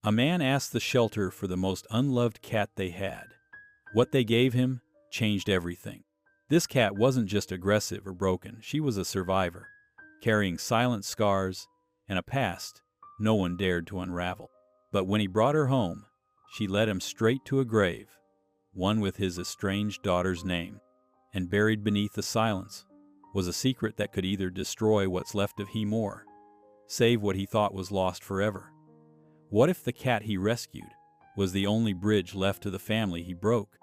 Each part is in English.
A man asked the shelter for the most unloved cat they had. What they gave him changed everything. This cat wasn't just aggressive or broken, she was a survivor, carrying silent scars and a past no one dared to unravel. But when he brought her home, she led him straight to a grave, one with his estranged daughter's name. And buried beneath the silence was a secret that could either destroy what's left of him or save what he thought was lost forever. What if the cat he rescued was the only bridge left to the family he broke?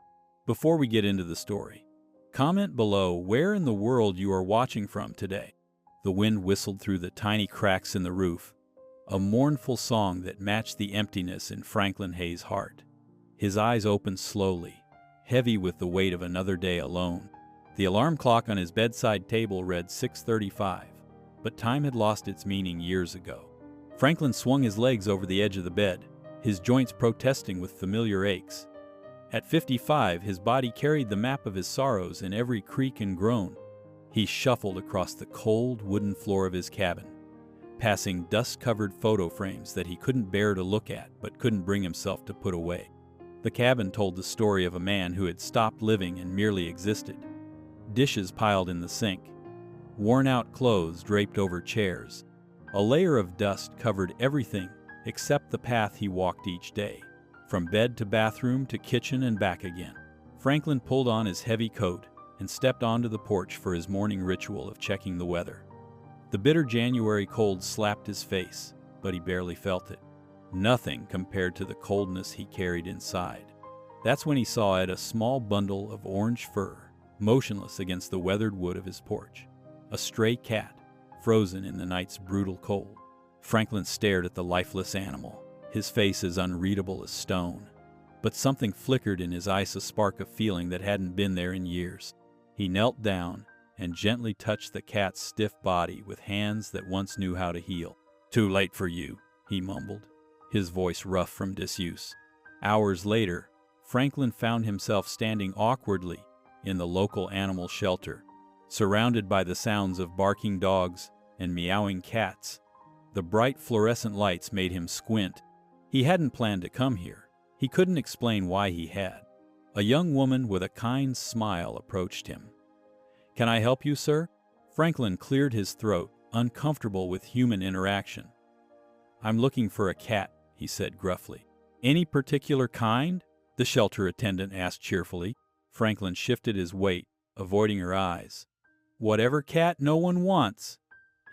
Before we get into the story, comment below where in the world you are watching from today. The wind whistled through the tiny cracks in the roof, a mournful song that matched the emptiness in Franklin Hayes' heart. His eyes opened slowly, heavy with the weight of another day alone. The alarm clock on his bedside table read 6:35, but time had lost its meaning years ago. Franklin swung his legs over the edge of the bed, his joints protesting with familiar aches. At 55, his body carried the map of his sorrows in every creak and groan. He shuffled across the cold wooden floor of his cabin, passing dust-covered photo frames that he couldn't bear to look at but couldn't bring himself to put away. The cabin told the story of a man who had stopped living and merely existed. Dishes piled in the sink, worn-out clothes draped over chairs. A layer of dust covered everything except the path he walked each day, from bed to bathroom to kitchen and back again. Franklin pulled on his heavy coat and stepped onto the porch for his morning ritual of checking the weather. The bitter January cold slapped his face, but he barely felt it. Nothing compared to the coldness he carried inside. That's when he saw it, a small bundle of orange fur, motionless against the weathered wood of his porch. A stray cat, frozen in the night's brutal cold. Franklin stared at the lifeless animal, his face as unreadable as stone. But something flickered in his eyes, a spark of feeling that hadn't been there in years. He knelt down and gently touched the cat's stiff body with hands that once knew how to heal. "Too late for you," he mumbled, his voice rough from disuse. Hours later, Franklin found himself standing awkwardly in the local animal shelter, surrounded by the sounds of barking dogs and meowing cats. The bright fluorescent lights made him squint. He hadn't planned to come here. He couldn't explain why he had. A young woman with a kind smile approached him. "Can I help you, sir?" Franklin cleared his throat, uncomfortable with human interaction. "I'm looking for a cat," he said gruffly. "Any particular kind?" the shelter attendant asked cheerfully. Franklin shifted his weight, avoiding her eyes. "Whatever cat no one wants,"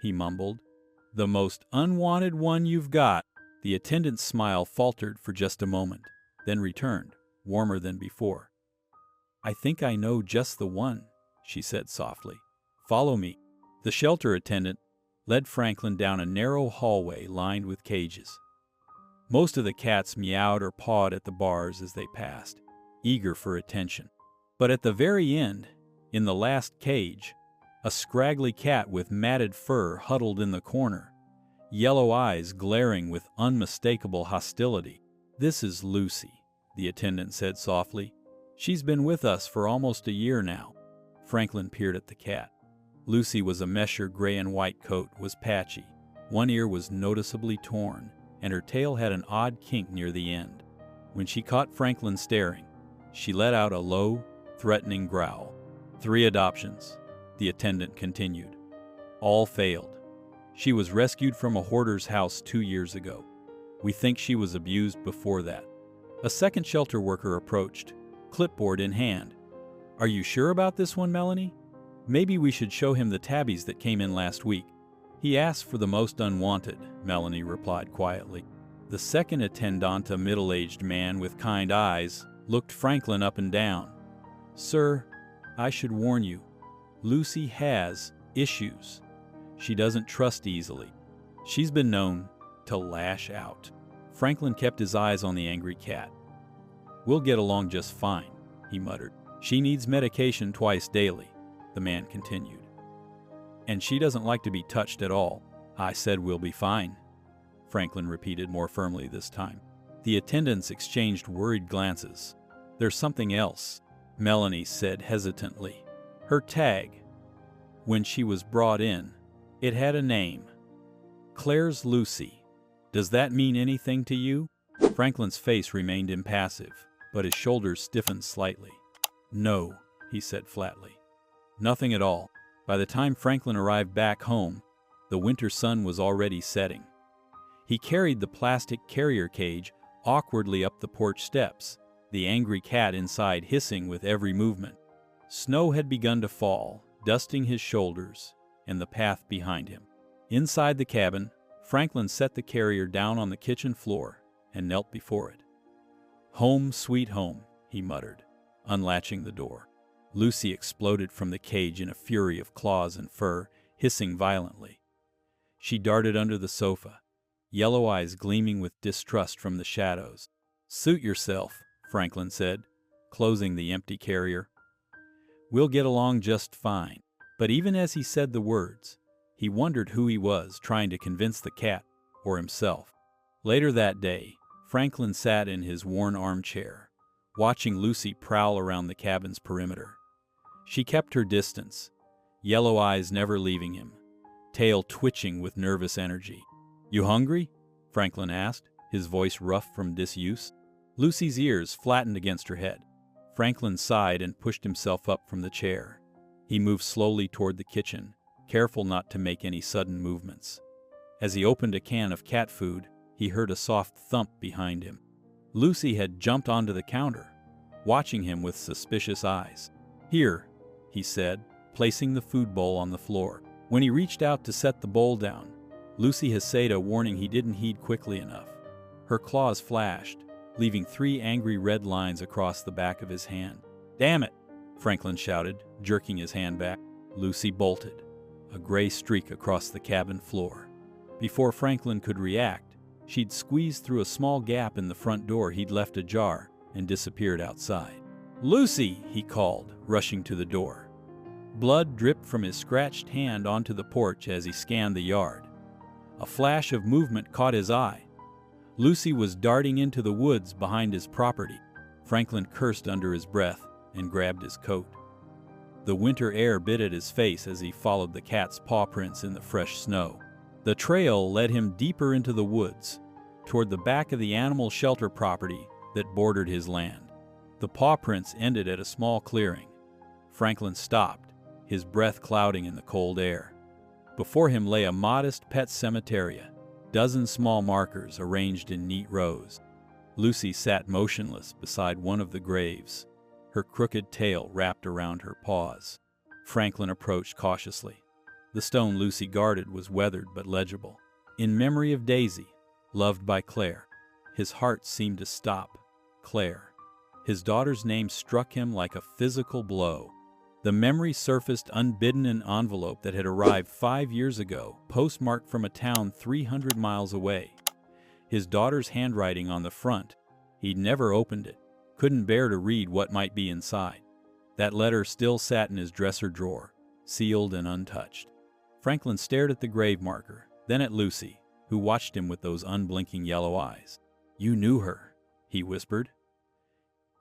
he mumbled. "The most unwanted one you've got." The attendant's smile faltered for just a moment, then returned, warmer than before. "I think I know just the one," she said softly. "Follow me." The shelter attendant led Franklin down a narrow hallway lined with cages. Most of the cats meowed or pawed at the bars as they passed, eager for attention. But at the very end, in the last cage, a scraggly cat with matted fur huddled in the corner, yellow eyes glaring with unmistakable hostility. "This is Lucy," the attendant said softly. "She's been with us for almost a year now." Franklin peered at the cat. Lucy was a mesher gray and white coat, was patchy. One ear was noticeably torn, and her tail had an odd kink near the end. When she caught Franklin staring, she let out a low, threatening growl. "3 adoptions," the attendant continued. "All failed. She was rescued from a hoarder's house 2 years ago. We think she was abused before that." A second shelter worker approached, clipboard in hand. "Are you sure about this one, Melanie? Maybe we should show him the tabbies that came in last week." "He asked for the most unwanted," Melanie replied quietly. The second attendant, a middle-aged man with kind eyes, looked Franklin up and down. "Sir, I should warn you, Lucy has issues. She doesn't trust easily. She's been known to lash out." Franklin kept his eyes on the angry cat. "We'll get along just fine," he muttered. "She needs medication twice daily," the man continued. "And she doesn't like to be touched at all." "I said we'll be fine," Franklin repeated more firmly this time. The attendants exchanged worried glances. "There's something else," Melanie said hesitantly. "Her tag. When she was brought in, it had a name. Claire's Lucy. Does that mean anything to you?" Franklin's face remained impassive, but his shoulders stiffened slightly. "No," he said flatly. "Nothing at all." By the time Franklin arrived back home, the winter sun was already setting. He carried the plastic carrier cage awkwardly up the porch steps, the angry cat inside hissing with every movement. Snow had begun to fall, dusting his shoulders and the path behind him. Inside the cabin, Franklin set the carrier down on the kitchen floor and knelt before it. "Home, sweet home," he muttered, unlatching the door. Lucy exploded from the cage in a fury of claws and fur, hissing violently. She darted under the sofa, yellow eyes gleaming with distrust from the shadows. "Suit yourself," Franklin said, closing the empty carrier. "We'll get along just fine." But even as he said the words, he wondered who he was trying to convince the cat or himself. Later that day, Franklin sat in his worn armchair, watching Lucy prowl around the cabin's perimeter. She kept her distance, yellow eyes never leaving him, tail twitching with nervous energy. "You hungry?" Franklin asked, his voice rough from disuse. Lucy's ears flattened against her head. Franklin sighed and pushed himself up from the chair. He moved slowly toward the kitchen, careful not to make any sudden movements. As he opened a can of cat food, he heard a soft thump behind him. Lucy had jumped onto the counter, watching him with suspicious eyes. "Here," he said, placing the food bowl on the floor. When he reached out to set the bowl down, Lucy essayed a warning he didn't heed quickly enough. Her claws flashed, leaving 3 angry red lines across the back of his hand. "Damn it!" Franklin shouted, jerking his hand back. Lucy bolted, a gray streak across the cabin floor. Before Franklin could react, she'd squeezed through a small gap in the front door he'd left ajar and disappeared outside. "Lucy!" he called, rushing to the door. Blood dripped from his scratched hand onto the porch as he scanned the yard. A flash of movement caught his eye. Lucy was darting into the woods behind his property. Franklin cursed under his breath and grabbed his coat. The winter air bit at his face as he followed the cat's paw prints in the fresh snow. The trail led him deeper into the woods, toward the back of the animal shelter property that bordered his land. The paw prints ended at a small clearing. Franklin stopped, his breath clouding in the cold air. Before him lay a modest pet cemeteria, dozens small markers arranged in neat rows. Lucy sat motionless beside one of the graves, her crooked tail wrapped around her paws. Franklin approached cautiously. The stone Lucy guarded was weathered but legible. "In memory of Daisy, loved by Claire." His heart seemed to stop. Claire. His daughter's name struck him like a physical blow. The memory surfaced unbidden in an envelope that had arrived 5 years ago, postmarked from a town 300 miles away. His daughter's handwriting on the front. He'd never opened it, couldn't bear to read what might be inside. That letter still sat in his dresser drawer, sealed and untouched. Franklin stared at the grave marker, then at Lucy, who watched him with those unblinking yellow eyes. "You knew her," he whispered.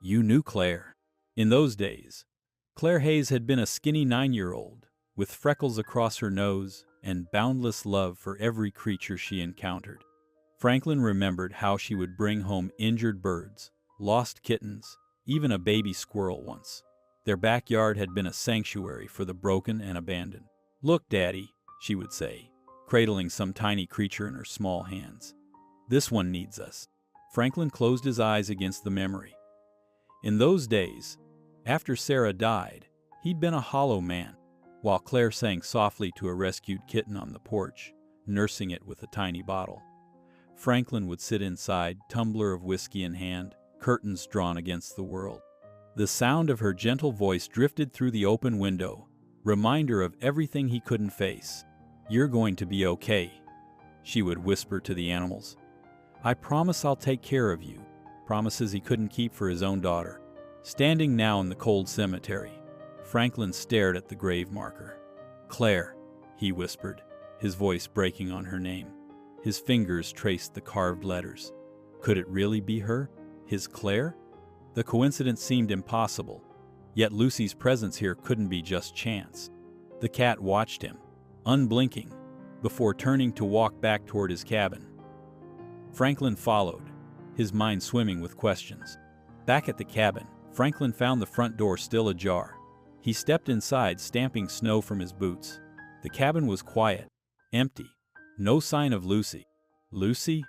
"You knew Claire." In those days, Claire Hayes had been a skinny 9-year-old, with freckles across her nose and boundless love for every creature she encountered. Franklin remembered how she would bring home injured birds, lost kittens, even a baby squirrel once. Their backyard had been a sanctuary for the broken and abandoned. "Look, Daddy," she would say, cradling some tiny creature in her small hands. "This one needs us." Franklin closed his eyes against the memory. In those days, after Sarah died, he'd been a hollow man, while Claire sang softly to a rescued kitten on the porch, nursing it with a tiny bottle. Franklin would sit inside, tumbler of whiskey in hand, curtains drawn against the world. The sound of her gentle voice drifted through the open window, reminder of everything he couldn't face. "You're going to be okay," she would whisper to the animals. "I promise I'll take care of you," promises he couldn't keep for his own daughter. Standing now in the cold cemetery, Franklin stared at the grave marker. "Claire," he whispered, his voice breaking on her name. His fingers traced the carved letters. Could it really be her? His Claire? The coincidence seemed impossible, yet Lucy's presence here couldn't be just chance. The cat watched him, unblinking, before turning to walk back toward his cabin. Franklin followed, his mind swimming with questions. Back at the cabin, Franklin found the front door still ajar. He stepped inside, stamping snow from his boots. The cabin was quiet, empty. No sign of Lucy. "Lucy?"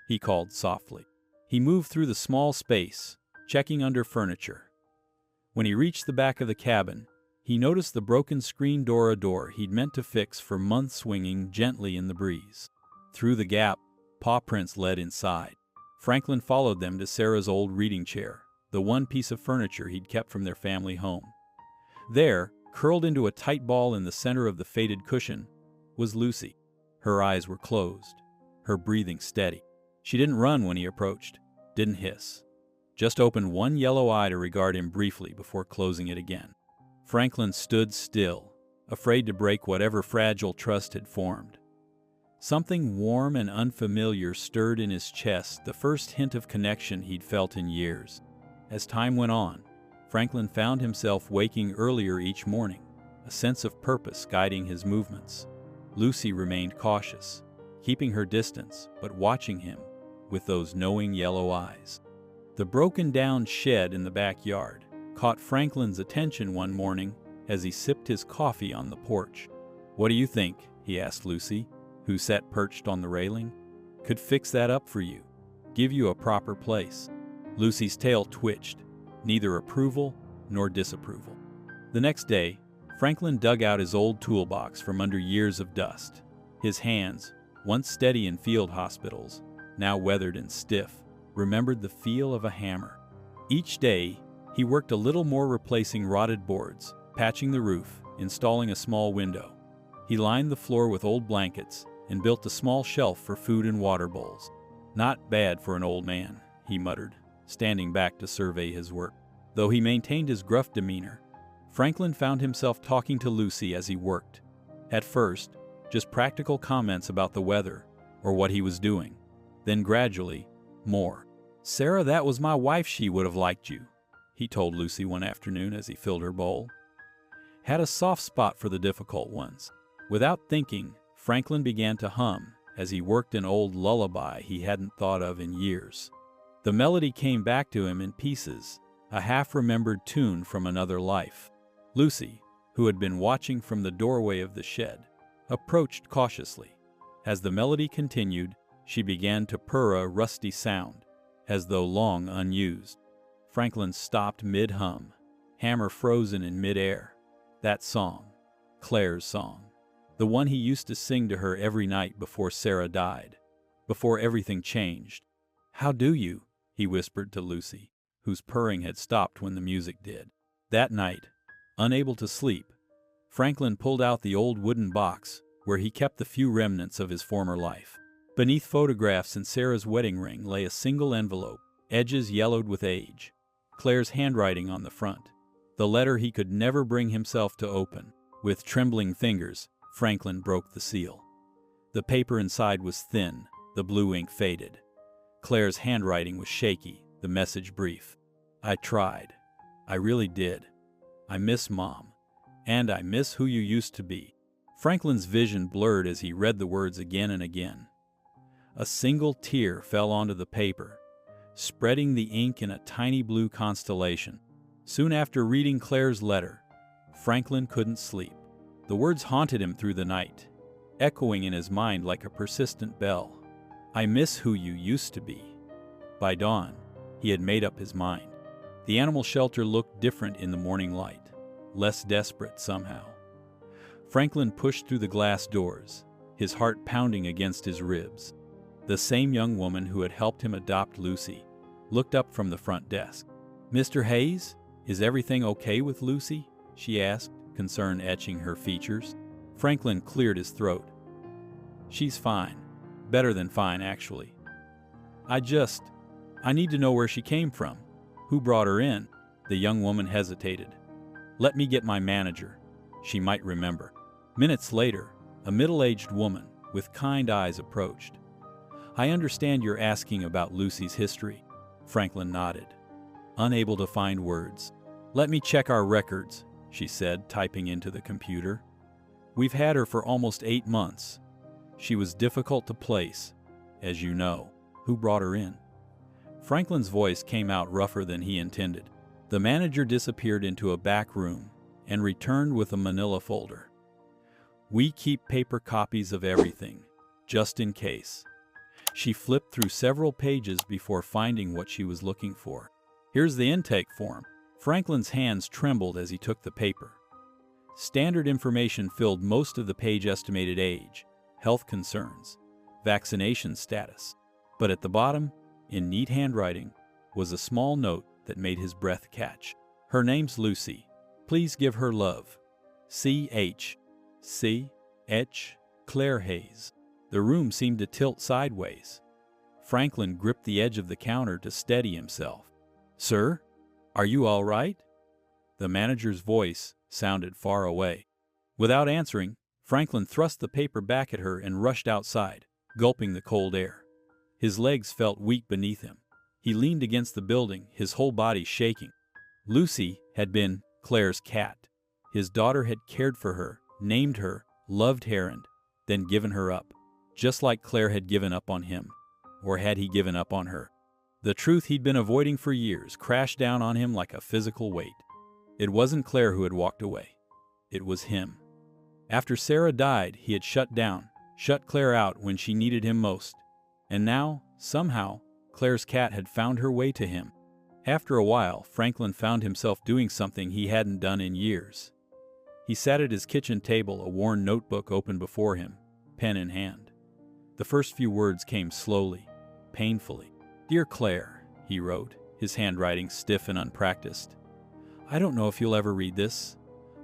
he called softly. He moved through the small space, checking under furniture. When he reached the back of the cabin, he noticed the broken screen door, a door he'd meant to fix for months, swinging gently in the breeze. Through the gap, paw prints led inside. Franklin followed them to Sarah's old reading chair, the one piece of furniture he'd kept from their family home. There, curled into a tight ball in the center of the faded cushion, was Lucy. Her eyes were closed, her breathing steady. She didn't run when he approached, didn't hiss. Just opened one yellow eye to regard him briefly before closing it again. Franklin stood still, afraid to break whatever fragile trust had formed. Something warm and unfamiliar stirred in his chest, the first hint of connection he'd felt in years. As time went on, Franklin found himself waking earlier each morning, a sense of purpose guiding his movements. Lucy remained cautious, keeping her distance, but watching him with those knowing yellow eyes. The broken-down shed in the backyard caught Franklin's attention one morning as he sipped his coffee on the porch. "What do you think?" he asked Lucy, who sat perched on the railing. "Could fix that up for you, give you a proper place." Lucy's tail twitched, neither approval nor disapproval. The next day, Franklin dug out his old toolbox from under years of dust. His hands, once steady in field hospitals, now weathered and stiff, remembered the feel of a hammer. Each day, he worked a little more, replacing rotted boards, patching the roof, installing a small window. He lined the floor with old blankets and built a small shelf for food and water bowls. "Not bad for an old man," he muttered, standing back to survey his work. Though he maintained his gruff demeanor, Franklin found himself talking to Lucy as he worked. At first, just practical comments about the weather or what he was doing. Then gradually, more. "Sarah, that was my wife. She would have liked you," he told Lucy one afternoon as he filled her bowl. Had a soft spot for the difficult ones. Without thinking, Franklin began to hum as he worked an old lullaby he hadn't thought of in years. The melody came back to him in pieces, a half-remembered tune from another life. Lucy, who had been watching from the doorway of the shed, approached cautiously. As the melody continued, she began to purr, a rusty sound, as though long unused. Franklin stopped mid-hum, hammer frozen in mid-air. That song, Claire's song, the one he used to sing to her every night before Sarah died, before everything changed. "How do you?" he whispered to Lucy, whose purring had stopped when the music did. That night, unable to sleep, Franklin pulled out the old wooden box where he kept the few remnants of his former life. Beneath photographs and Sarah's wedding ring lay a single envelope, edges yellowed with age, Claire's handwriting on the front, the letter he could never bring himself to open. With trembling fingers, Franklin broke the seal. The paper inside was thin, the blue ink faded. Claire's handwriting was shaky, the message brief. "I tried. I really did. I miss Mom. And I miss who you used to be." Franklin's vision blurred as he read the words again and again. A single tear fell onto the paper, spreading the ink in a tiny blue constellation. Soon after reading Claire's letter, Franklin couldn't sleep. The words haunted him through the night, echoing in his mind like a persistent bell. "I miss who you used to be." By dawn, he had made up his mind. The animal shelter looked different in the morning light, less desperate somehow. Franklin pushed through the glass doors, his heart pounding against his ribs. The same young woman who had helped him adopt Lucy looked up from the front desk. "Mr. Hayes, is everything okay with Lucy?" she asked, concern etching her features. Franklin cleared his throat. "She's fine. Better than fine, actually. I need to know where she came from. Who brought her in?" The young woman hesitated. "Let me get my manager. She might remember." Minutes later, a middle-aged woman with kind eyes approached. "I understand you're asking about Lucy's history." Franklin nodded, unable to find words. "Let me check our records," she said, typing into the computer. "We've had her for almost 8 months. She was difficult to place, as you know. Who brought her in?" Franklin's voice came out rougher than he intended. The manager disappeared into a back room and returned with a manila folder. "We keep paper copies of everything, just in case." She flipped through several pages before finding what she was looking for. "Here's the intake form." Franklin's hands trembled as he took the paper. Standard information filled most of the page: estimated age, health concerns, vaccination status. But at the bottom, in neat handwriting, was a small note that made his breath catch. "Her name's Lucy. Please give her love. C.H. C.H. Claire Hayes." The room seemed to tilt sideways. Franklin gripped the edge of the counter to steady himself. "Sir, are you all right?" The manager's voice sounded far away. Without answering, Franklin thrust the paper back at her and rushed outside, gulping the cold air. His legs felt weak beneath him. He leaned against the building, his whole body shaking. Lucy had been Claire's cat. His daughter had cared for her, named her, loved her, and then given her up. Just like Claire had given up on him. Or had he given up on her? The truth he'd been avoiding for years crashed down on him like a physical weight. It wasn't Claire who had walked away. It was him. After Sarah died, he had shut down, shut Claire out when she needed him most. And now, somehow, Claire's cat had found her way to him. After a while, Franklin found himself doing something he hadn't done in years. He sat at his kitchen table, a worn notebook open before him, pen in hand. The first few words came slowly, painfully. "Dear Claire," he wrote, his handwriting stiff and unpracticed. "I don't know if you'll ever read this.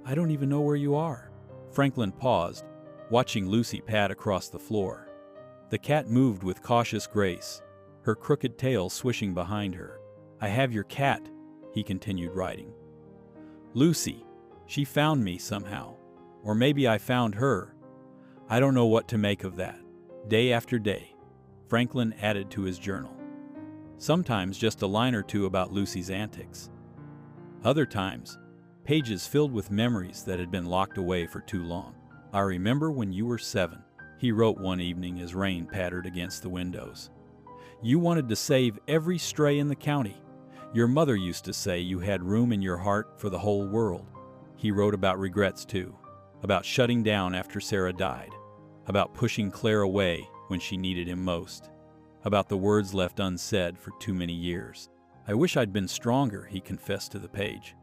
I don't even know where you are." Franklin paused, watching Lucy pad across the floor. The cat moved with cautious grace, her crooked tail swishing behind her. "I have your cat," he continued writing. "Lucy, she found me somehow. Or maybe I found her. I don't know what to make of that." Day after day, Franklin added to his journal. Sometimes just a line or two about Lucy's antics. Other times, pages filled with memories that had been locked away for too long. "I remember when you were 7, he wrote one evening as rain pattered against the windows. "You wanted to save every stray in the county. Your mother used to say you had room in your heart for the whole world." He wrote about regrets too, about shutting down after Sarah died, about pushing Claire away when she needed him most, about the words left unsaid for too many years. "I wish I'd been stronger," he confessed to the page.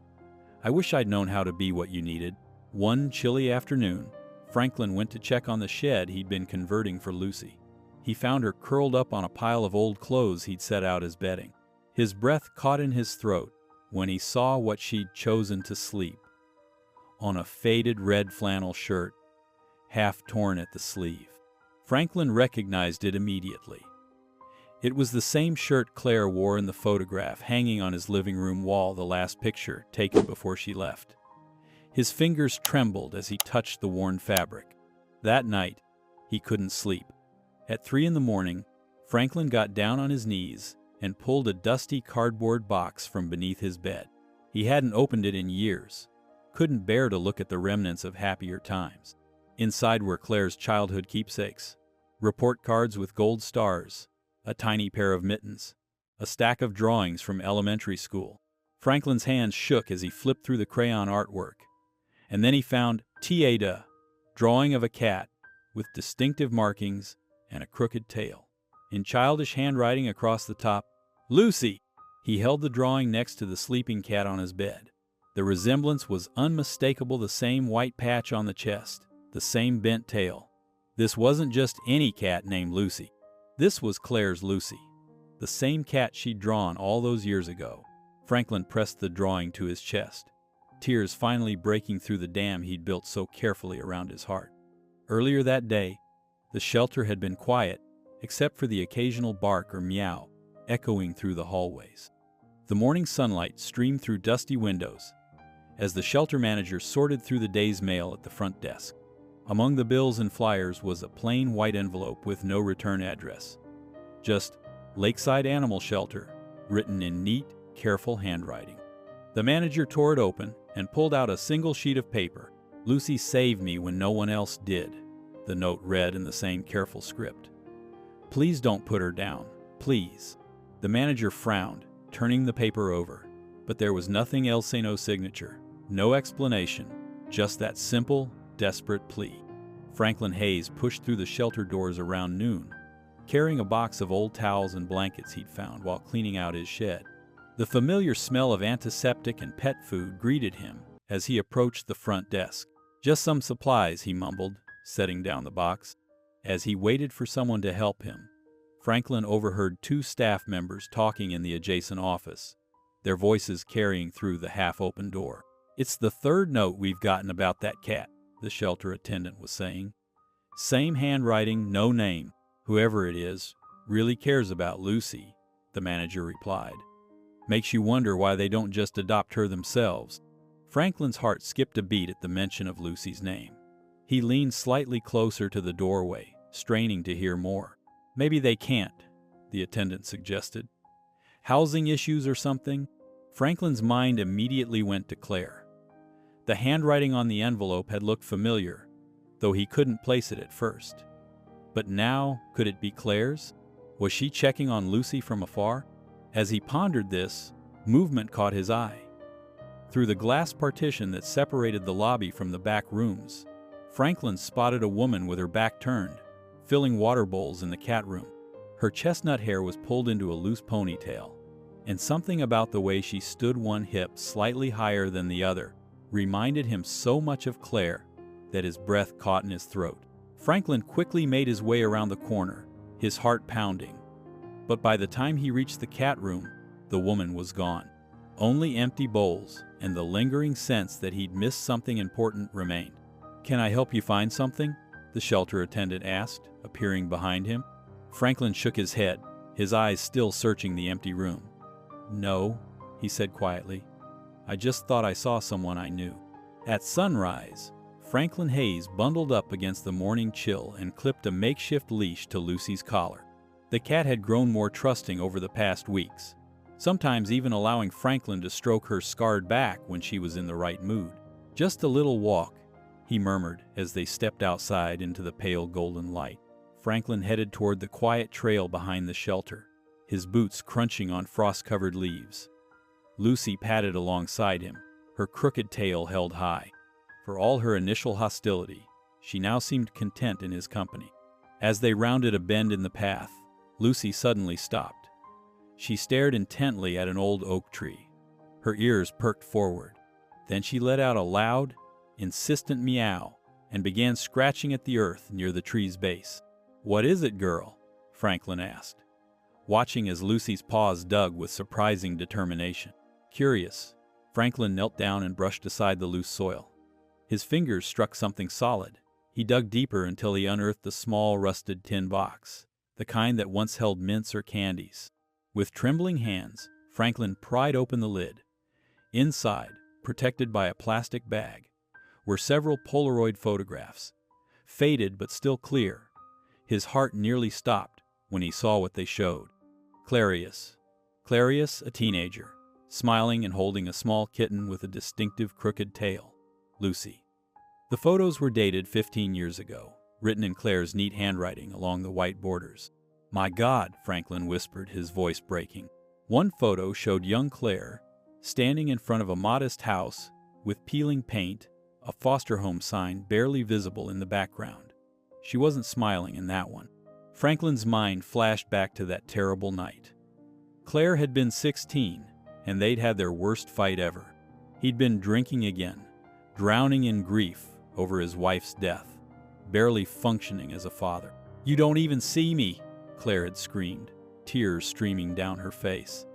"I wish I'd known how to be what you needed." One chilly afternoon, Franklin went to check on the shed he'd been converting for Lucy. He found her curled up on a pile of old clothes he'd set out as bedding. His breath caught in his throat when he saw what she'd chosen to sleep. On a faded red flannel shirt, half torn at the sleeve. Franklin recognized it immediately. It was the same shirt Claire wore in the photograph hanging on his living room wall, the last picture taken before she left. His fingers trembled as he touched the worn fabric. That night, he couldn't sleep. At 3 a.m, Franklin got down on his knees and pulled a dusty cardboard box from beneath his bed. He hadn't opened it in years, couldn't bear to look at the remnants of happier times. Inside were Claire's childhood keepsakes, report cards with gold stars, a tiny pair of mittens, a stack of drawings from elementary school. Franklin's hands shook as he flipped through the crayon artwork. And then he found T.A. drawing of a cat with distinctive markings and a crooked tail. In childish handwriting across the top, "Lucy!" He held the drawing next to the sleeping cat on his bed. The resemblance was unmistakable, the same white patch on the chest, the same bent tail. This wasn't just any cat named Lucy. This was Claire's Lucy, the same cat she'd drawn all those years ago. Franklin pressed the drawing to his chest, tears finally breaking through the dam he'd built so carefully around his heart. Earlier that day, the shelter had been quiet, except for the occasional bark or meow echoing through the hallways. The morning sunlight streamed through dusty windows as the shelter manager sorted through the day's mail at the front desk. Among the bills and flyers was a plain white envelope with no return address. Just Lakeside Animal Shelter, written in neat, careful handwriting. The manager tore it open and pulled out a single sheet of paper. "Lucy saved me when no one else did," the note read in the same careful script. "Please don't put her down. Please." The manager frowned, turning the paper over. But there was nothing else, no signature, no explanation, just that simple, desperate plea. Franklin Hayes pushed through the shelter doors around noon, carrying a box of old towels and blankets he'd found while cleaning out his shed. The familiar smell of antiseptic and pet food greeted him as he approached the front desk. "Just some supplies," he mumbled, setting down the box. As he waited for someone to help him, Franklin overheard two staff members talking in the adjacent office, their voices carrying through the half-open door. "It's the third note we've gotten about that cat," the shelter attendant was saying. "Same handwriting, no name. Whoever it is really cares about Lucy," the manager replied. "Makes you wonder why they don't just adopt her themselves." Franklin's heart skipped a beat at the mention of Lucy's name. He leaned slightly closer to the doorway, straining to hear more. "Maybe they can't," the attendant suggested. "Housing issues or something?" Franklin's mind immediately went to Claire. The handwriting on the envelope had looked familiar, though he couldn't place it at first. But now, could it be Claire's? Was she checking on Lucy from afar? As he pondered this, movement caught his eye. Through the glass partition that separated the lobby from the back rooms, Franklin spotted a woman with her back turned, filling water bowls in the cat room. Her chestnut hair was pulled into a loose ponytail, and something about the way she stood one hip slightly higher than the other reminded him so much of Claire that his breath caught in his throat. Franklin quickly made his way around the corner, his heart pounding. But by the time he reached the cat room, the woman was gone. Only empty bowls and the lingering sense that he'd missed something important remained. "Can I help you find something?" the shelter attendant asked, appearing behind him. Franklin shook his head, his eyes still searching the empty room. "No," he said quietly. "I just thought I saw someone I knew." At sunrise, Franklin Hayes bundled up against the morning chill and clipped a makeshift leash to Lucy's collar. The cat had grown more trusting over the past weeks, sometimes even allowing Franklin to stroke her scarred back when she was in the right mood. "Just a little walk," he murmured as they stepped outside into the pale golden light. Franklin headed toward the quiet trail behind the shelter, his boots crunching on frost-covered leaves. Lucy padded alongside him, her crooked tail held high. For all her initial hostility, she now seemed content in his company. As they rounded a bend in the path, Lucy suddenly stopped. She stared intently at an old oak tree, her ears perked forward. Then she let out a loud, insistent meow and began scratching at the earth near the tree's base. "What is it, girl?" Franklin asked, watching as Lucy's paws dug with surprising determination. Curious, Franklin knelt down and brushed aside the loose soil. His fingers struck something solid. He dug deeper until he unearthed a small, rusted tin box, the kind that once held mints or candies. With trembling hands, Franklin pried open the lid. Inside, protected by a plastic bag, were several Polaroid photographs, faded but still clear. His heart nearly stopped when he saw what they showed. Clarius, a teenager, smiling and holding a small kitten with a distinctive crooked tail. Lucy. The photos were dated 15 years ago, written in Claire's neat handwriting along the white borders. "My God," Franklin whispered, his voice breaking. One photo showed young Claire standing in front of a modest house with peeling paint, a foster home sign barely visible in the background. She wasn't smiling in that one. Franklin's mind flashed back to that terrible night. Claire had been 16, and they'd had their worst fight ever. He'd been drinking again, drowning in grief over his wife's death, barely functioning as a father. "You don't even see me," Claire had screamed, tears streaming down her face.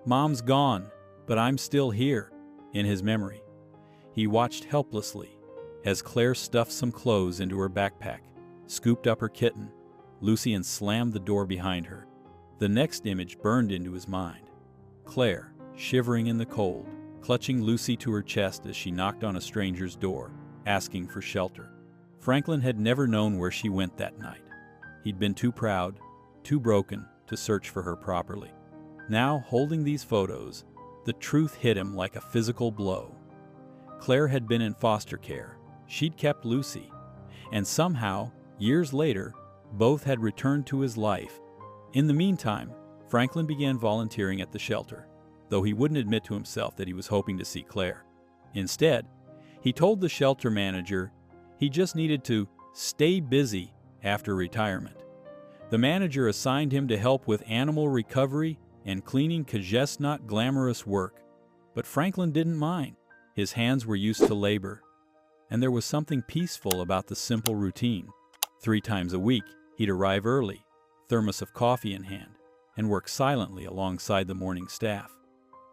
"Mom's gone, but I'm still here." In his memory, he watched helplessly as Claire stuffed some clothes into her backpack, scooped up her kitten, Lucy, and slammed the door behind her. The next image burned into his mind. Claire, shivering in the cold, clutching Lucy to her chest as she knocked on a stranger's door, asking for shelter. Franklin had never known where she went that night. He'd been too proud, too broken to search for her properly. Now, holding these photos, the truth hit him like a physical blow. Claire had been in foster care. She'd kept Lucy. And somehow, years later, both had returned to his life. In the meantime, Franklin began volunteering at the shelter, though he wouldn't admit to himself that he was hoping to see Claire. Instead, he told the shelter manager he just needed to stay busy after retirement. The manager assigned him to help with animal recovery and cleaning, just not glamorous work. But Franklin didn't mind. His hands were used to labor, and there was something peaceful about the simple routine. 3 times a week, he'd arrive early, thermos of coffee in hand, and work silently alongside the morning staff.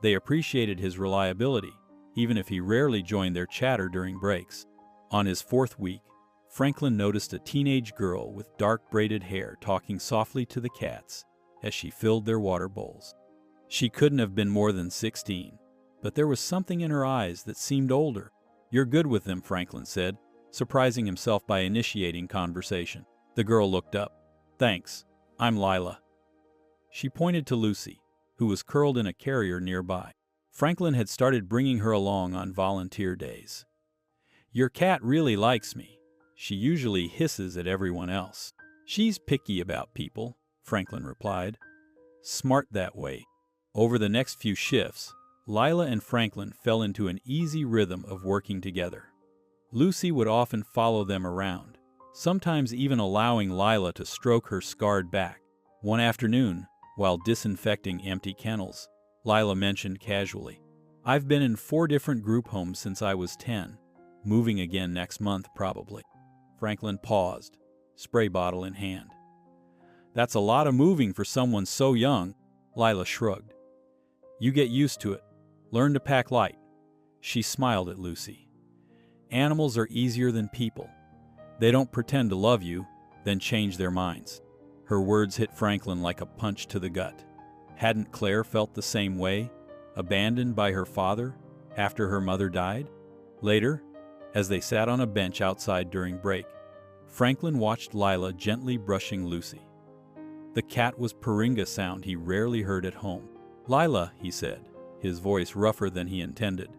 They appreciated his reliability, even if he rarely joined their chatter during breaks. On his 4th week, Franklin noticed a teenage girl with dark braided hair talking softly to the cats as she filled their water bowls. She couldn't have been more than 16, but there was something in her eyes that seemed older. "You're good with them," Franklin said, surprising himself by initiating conversation. The girl looked up. "Thanks. I'm Lila." She pointed to Lucy, who was curled in a carrier nearby. Franklin had started bringing her along on volunteer days. "Your cat really likes me. She usually hisses at everyone else." "She's picky about people," Franklin replied. "Smart that way." Over the next few shifts, Lila and Franklin fell into an easy rhythm of working together. Lucy would often follow them around, sometimes even allowing Lila to stroke her scarred back. One afternoon, while disinfecting empty kennels, Lila mentioned casually, "I've been in 4 different group homes since I was 10, moving again next month probably." Franklin paused, spray bottle in hand. "That's a lot of moving for someone so young," Lila shrugged. "You get used to it. Learn to pack light." She smiled at Lucy. "Animals are easier than people. They don't pretend to love you, then change their minds." Her words hit Franklin like a punch to the gut. Hadn't Claire felt the same way, abandoned by her father after her mother died? Later, as they sat on a bench outside during break, Franklin watched Lila gently brushing Lucy. The cat was purring a sound he rarely heard at home. "Lila," he said, his voice rougher than he intended,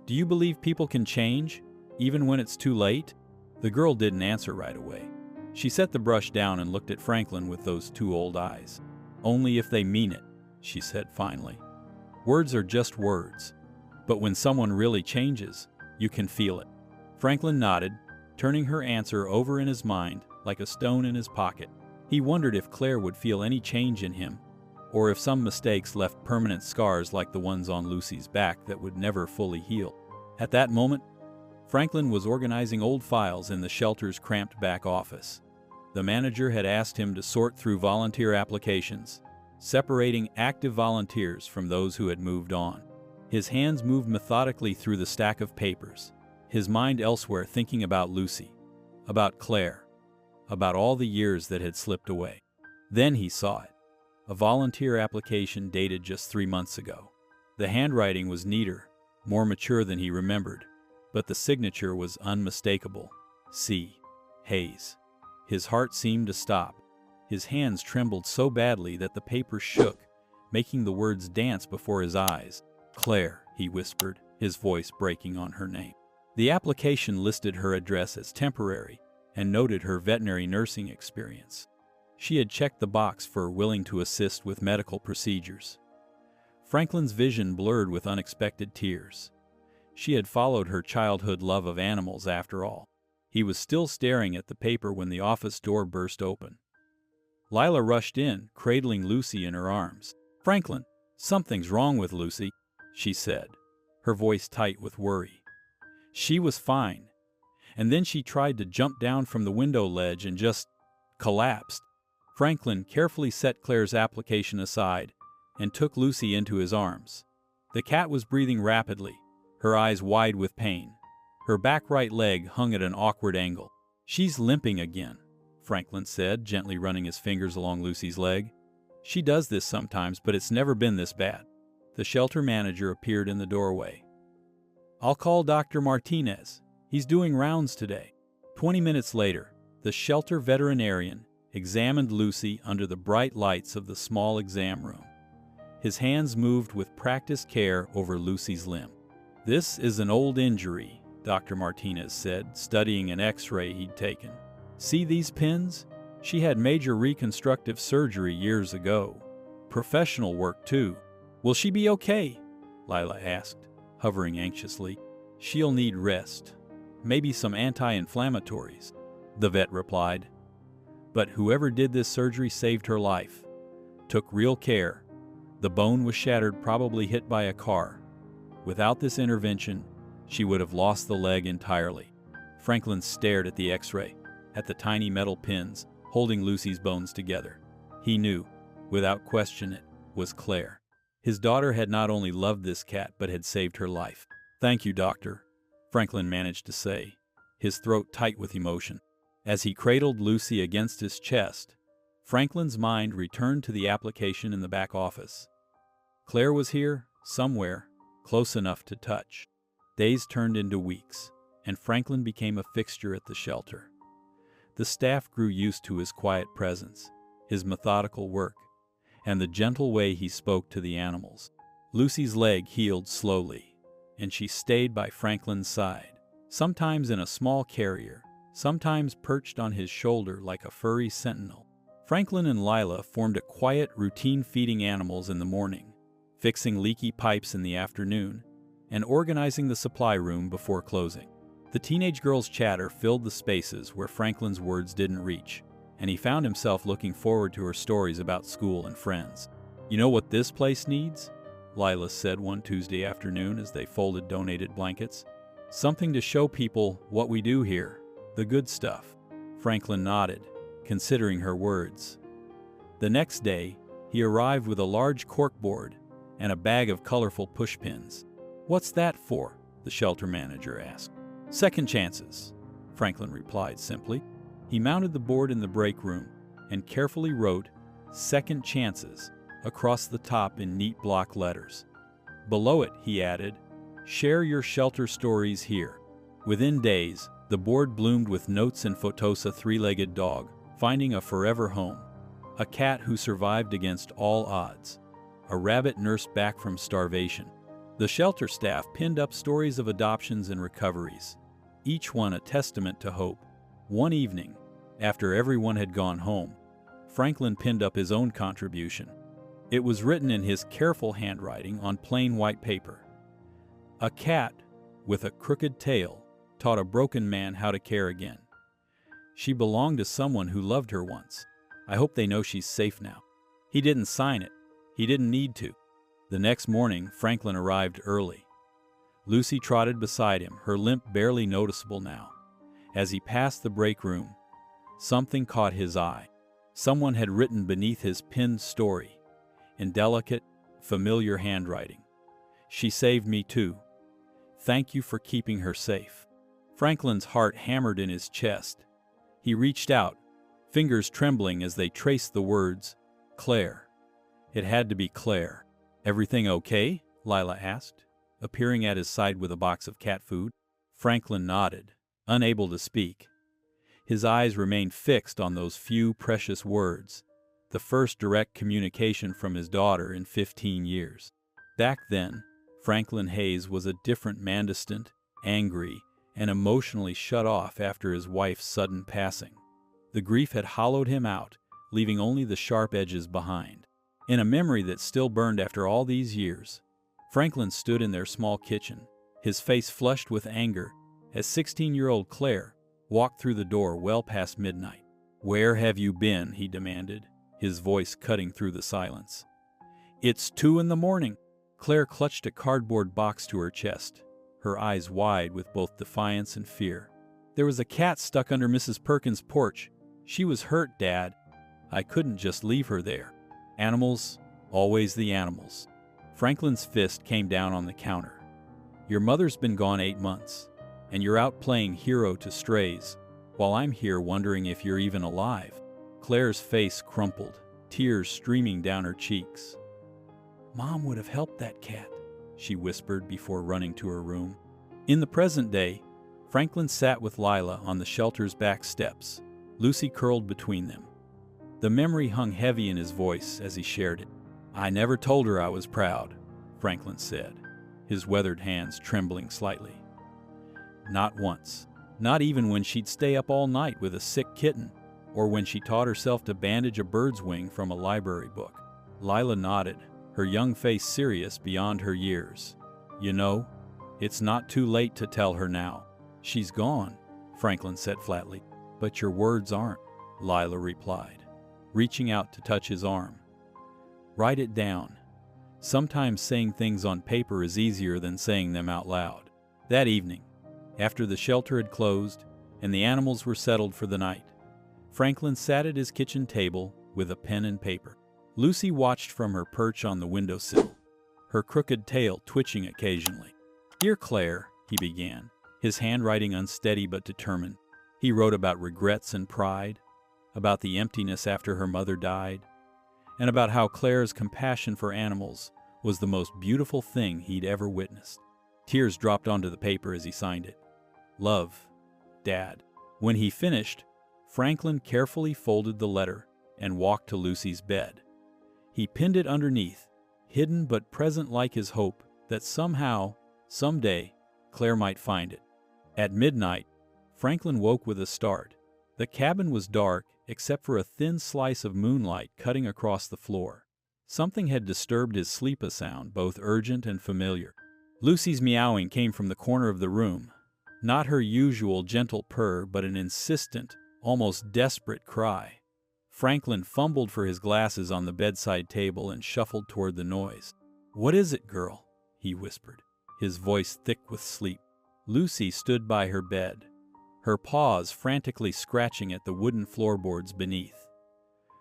"do you believe people can change, even when it's too late?" The girl didn't answer right away. She set the brush down and looked at Franklin with those 2 old eyes. "Only if they mean it," she said finally. "Words are just words, but when someone really changes, you can feel it." Franklin nodded, turning her answer over in his mind like a stone in his pocket. He wondered if Claire would feel any change in him, or if some mistakes left permanent scars like the ones on Lucy's back that would never fully heal. At that moment, Franklin was organizing old files in the shelter's cramped back office. The manager had asked him to sort through volunteer applications, separating active volunteers from those who had moved on. His hands moved methodically through the stack of papers, his mind elsewhere thinking about Lucy, about Claire, about all the years that had slipped away. Then he saw it. A volunteer application dated just 3 months ago. The handwriting was neater, more mature than he remembered, but the signature was unmistakable. C. Hayes. His heart seemed to stop. His hands trembled so badly that the paper shook, making the words dance before his eyes. "Claire," he whispered, his voice breaking on her name. The application listed her address as temporary and noted her veterinary nursing experience. She had checked the box for willing to assist with medical procedures. Franklin's vision blurred with unexpected tears. She had followed her childhood love of animals after all. He was still staring at the paper when the office door burst open. Lila rushed in, cradling Lucy in her arms. "Franklin, something's wrong with Lucy," she said, her voice tight with worry. She was fine, and then she tried to jump down from the window ledge and just collapsed. Franklin carefully set Claire's application aside and took Lucy into his arms. The cat was breathing rapidly, her eyes wide with pain. Her back right leg hung at an awkward angle. "She's limping again," Franklin said, gently running his fingers along Lucy's leg. "She does this sometimes, but it's never been this bad." The shelter manager appeared in the doorway. "I'll call Dr. Martinez. He's doing rounds today." 20 minutes later, the shelter veterinarian examined Lucy under the bright lights of the small exam room. His hands moved with practiced care over Lucy's limb. "This is an old injury," Dr. Martinez said, studying an X-ray he'd taken. "See these pins? She had major reconstructive surgery years ago. Professional work, too. Will she be okay? Lila asked, hovering anxiously. She'll need rest. Maybe some anti-inflammatories, the vet replied. But whoever did this surgery saved her life. Took real care. The bone was shattered, probably hit by a car. Without this intervention, she would have lost the leg entirely. Franklin stared at the x-ray, at the tiny metal pins holding Lucy's bones together. He knew, without question, it was Claire. His daughter had not only loved this cat, but had saved her life. Thank you, doctor, Franklin managed to say, his throat tight with emotion. As he cradled Lucy against his chest, Franklin's mind returned to the application in the back office. Claire was here, somewhere, close enough to touch. Days turned into weeks, and Franklin became a fixture at the shelter. The staff grew used to his quiet presence, his methodical work, and the gentle way he spoke to the animals. Lucy's leg healed slowly, and she stayed by Franklin's side, sometimes in a small carrier, sometimes perched on his shoulder like a furry sentinel. Franklin and Lila formed a quiet routine, feeding animals in the morning, fixing leaky pipes in the afternoon, and organizing the supply room before closing. The teenage girl's chatter filled the spaces where Franklin's words didn't reach, and he found himself looking forward to her stories about school and friends. You know what this place needs? Lila said one Tuesday afternoon as they folded donated blankets. Something to show people what we do here, the good stuff. Franklin nodded, considering her words. The next day, he arrived with a large corkboard and a bag of colorful pushpins. What's that for? The shelter manager asked. Second chances, Franklin replied simply. He mounted the board in the break room and carefully wrote "Second Chances" across the top in neat block letters. Below it, he added, "Share your shelter stories here." Within days, the board bloomed with notes and photos: a three-legged dog finding a forever home, a cat who survived against all odds, a rabbit nursed back from starvation. The shelter staff pinned up stories of adoptions and recoveries, each one a testament to hope. One evening, after everyone had gone home, Franklin pinned up his own contribution. It was written in his careful handwriting on plain white paper. A cat with a crooked tail taught a broken man how to care again. She belonged to someone who loved her once. I hope they know she's safe now. He didn't sign it. He didn't need to. The next morning, Franklin arrived early. Lucy trotted beside him, her limp barely noticeable now. As he passed the break room, something caught his eye. Someone had written beneath his pinned story, in delicate, familiar handwriting, "She saved me too. Thank you for keeping her safe." Franklin's heart hammered in his chest. He reached out, fingers trembling as they traced the words, "Claire." It had to be Claire. "Everything okay?" Lila asked, appearing at his side with a box of cat food. Franklin nodded, unable to speak. His eyes remained fixed on those few precious words, the first direct communication from his daughter in 15 years. Back then, Franklin Hayes was a different man, distant, angry, and emotionally shut off after his wife's sudden passing. The grief had hollowed him out, leaving only the sharp edges behind. In a memory that still burned after all these years, Franklin stood in their small kitchen, his face flushed with anger, as 16-year-old Claire walked through the door well past midnight. "Where have you been?" he demanded, his voice cutting through the silence. "It's 2 a.m. Claire clutched a cardboard box to her chest, her eyes wide with both defiance and fear. "There was a cat stuck under Mrs. Perkins' porch. She was hurt, Dad. I couldn't just leave her there. Animals, always the animals." Franklin's fist came down on the counter. "Your mother's been gone 8 months, and you're out playing hero to strays, while I'm here wondering if you're even alive." Claire's face crumpled, tears streaming down her cheeks. "Mom would have helped that cat," she whispered before running to her room. In the present day, Franklin sat with Lila on the shelter's back steps, Lucy curled between them. The memory hung heavy in his voice as he shared it. "I never told her I was proud," Franklin said, his weathered hands trembling slightly. "Not once. Not even when she'd stay up all night with a sick kitten, or when she taught herself to bandage a bird's wing from a library book. Lila nodded, her young face serious beyond her years. You know, it's not too late to tell her now. She's gone, Franklin said flatly. But your words aren't, Lila replied, reaching out to touch his arm. Write it down. Sometimes saying things on paper is easier than saying them out loud. That evening, after the shelter had closed and the animals were settled for the night, Franklin sat at his kitchen table with a pen and paper. Lucy watched from her perch on the windowsill, her crooked tail twitching occasionally. Dear Claire, he began, his handwriting unsteady but determined. He wrote about regrets and pride, about the emptiness after her mother died, and about how Claire's compassion for animals was the most beautiful thing he'd ever witnessed. Tears dropped onto the paper as he signed it. Love, Dad. When he finished, Franklin carefully folded the letter and walked to Lucy's bed. He pinned it underneath, hidden but present like his hope that somehow, someday, Claire might find it. At midnight, Franklin woke with a start. The cabin was dark except for a thin slice of moonlight cutting across the floor. Something had disturbed his sleep, a sound both urgent and familiar. Lucy's meowing came from the corner of the room. Not her usual gentle purr, but an insistent, almost desperate cry. Franklin fumbled for his glasses on the bedside table and shuffled toward the noise. What is it, girl? He whispered, his voice thick with sleep. Lucy stood by her bed, her paws frantically scratching at the wooden floorboards beneath.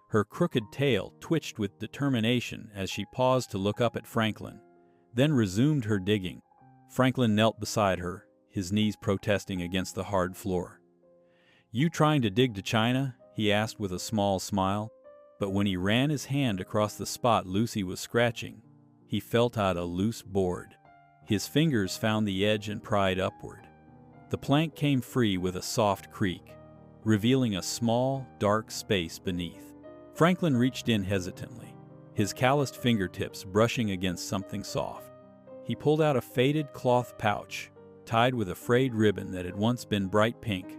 Her crooked tail twitched with determination as she paused to look up at Franklin, then resumed her digging. Franklin knelt beside her, his knees protesting against the hard floor. You trying to dig to China? He asked with a small smile. But when he ran his hand across the spot Lucy was scratching, he felt out a loose board. His fingers found the edge and pried upward. The plank came free with a soft creak, revealing a small, dark space beneath. Franklin reached in hesitantly, his calloused fingertips brushing against something soft. He pulled out a faded cloth pouch, tied with a frayed ribbon that had once been bright pink.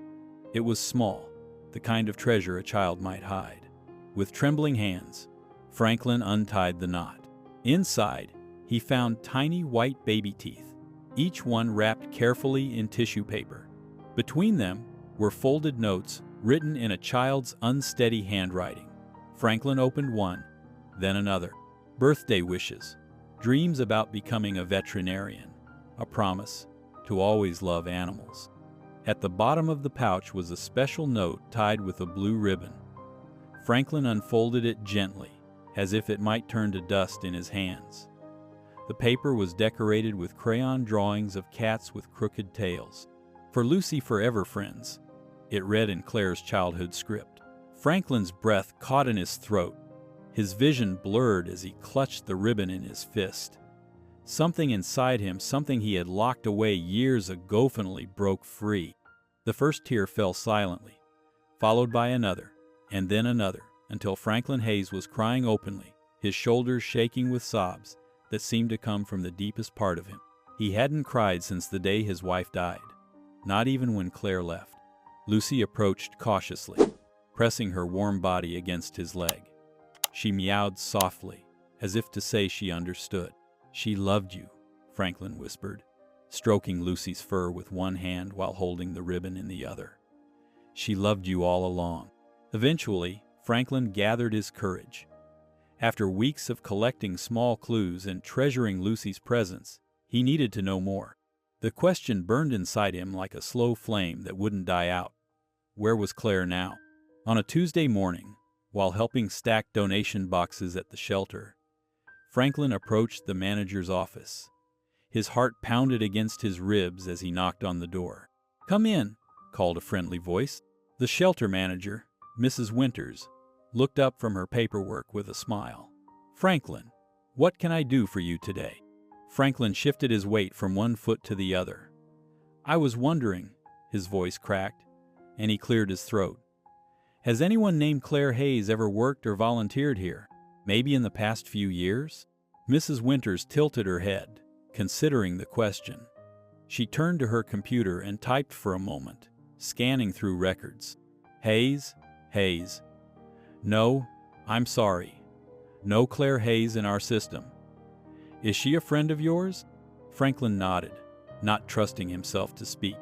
It was small, the kind of treasure a child might hide. With trembling hands, Franklin untied the knot. Inside, he found tiny white baby teeth, each one wrapped carefully in tissue paper. Between them were folded notes written in a child's unsteady handwriting. Franklin opened one, then another. Birthday wishes, dreams about becoming a veterinarian, a promise to always love animals. At the bottom of the pouch was a special note tied with a blue ribbon. Franklin unfolded it gently, as if it might turn to dust in his hands. The paper was decorated with crayon drawings of cats with crooked tails. For Lucy Forever Friends, it read in Claire's childhood script. Franklin's breath caught in his throat. His vision blurred as he clutched the ribbon in his fist. Something inside him, something he had locked away years ago, finally broke free. The first tear fell silently, followed by another, and then another, until Franklin Hayes was crying openly, his shoulders shaking with sobs that seemed to come from the deepest part of him. He hadn't cried since the day his wife died, not even when Claire left. Lucy approached cautiously, pressing her warm body against his leg. She meowed softly, as if to say she understood. She loved you, Franklin whispered, stroking Lucy's fur with one hand while holding the ribbon in the other. She loved you all along. Eventually, Franklin gathered his courage. After weeks of collecting small clues and treasuring Lucy's presence, he needed to know more. The question burned inside him like a slow flame that wouldn't die out. Where was Claire now? On a Tuesday morning, while helping stack donation boxes at the shelter, Franklin approached the manager's office. His heart pounded against his ribs as he knocked on the door. "Come in," called a friendly voice. The shelter manager, Mrs. Winters, looked up from her paperwork with a smile. "Franklin, what can I do for you today?" Franklin shifted his weight from one foot to the other. "I was wondering," his voice cracked, and he cleared his throat. "Has anyone named Claire Hayes ever worked or volunteered here? Maybe in the past few years?" Mrs. Winters tilted her head, considering the question. She turned to her computer and typed for a moment, scanning through records. Hayes? No, I'm sorry. No Claire Hayes in our system. Is she a friend of yours? Franklin nodded, not trusting himself to speak.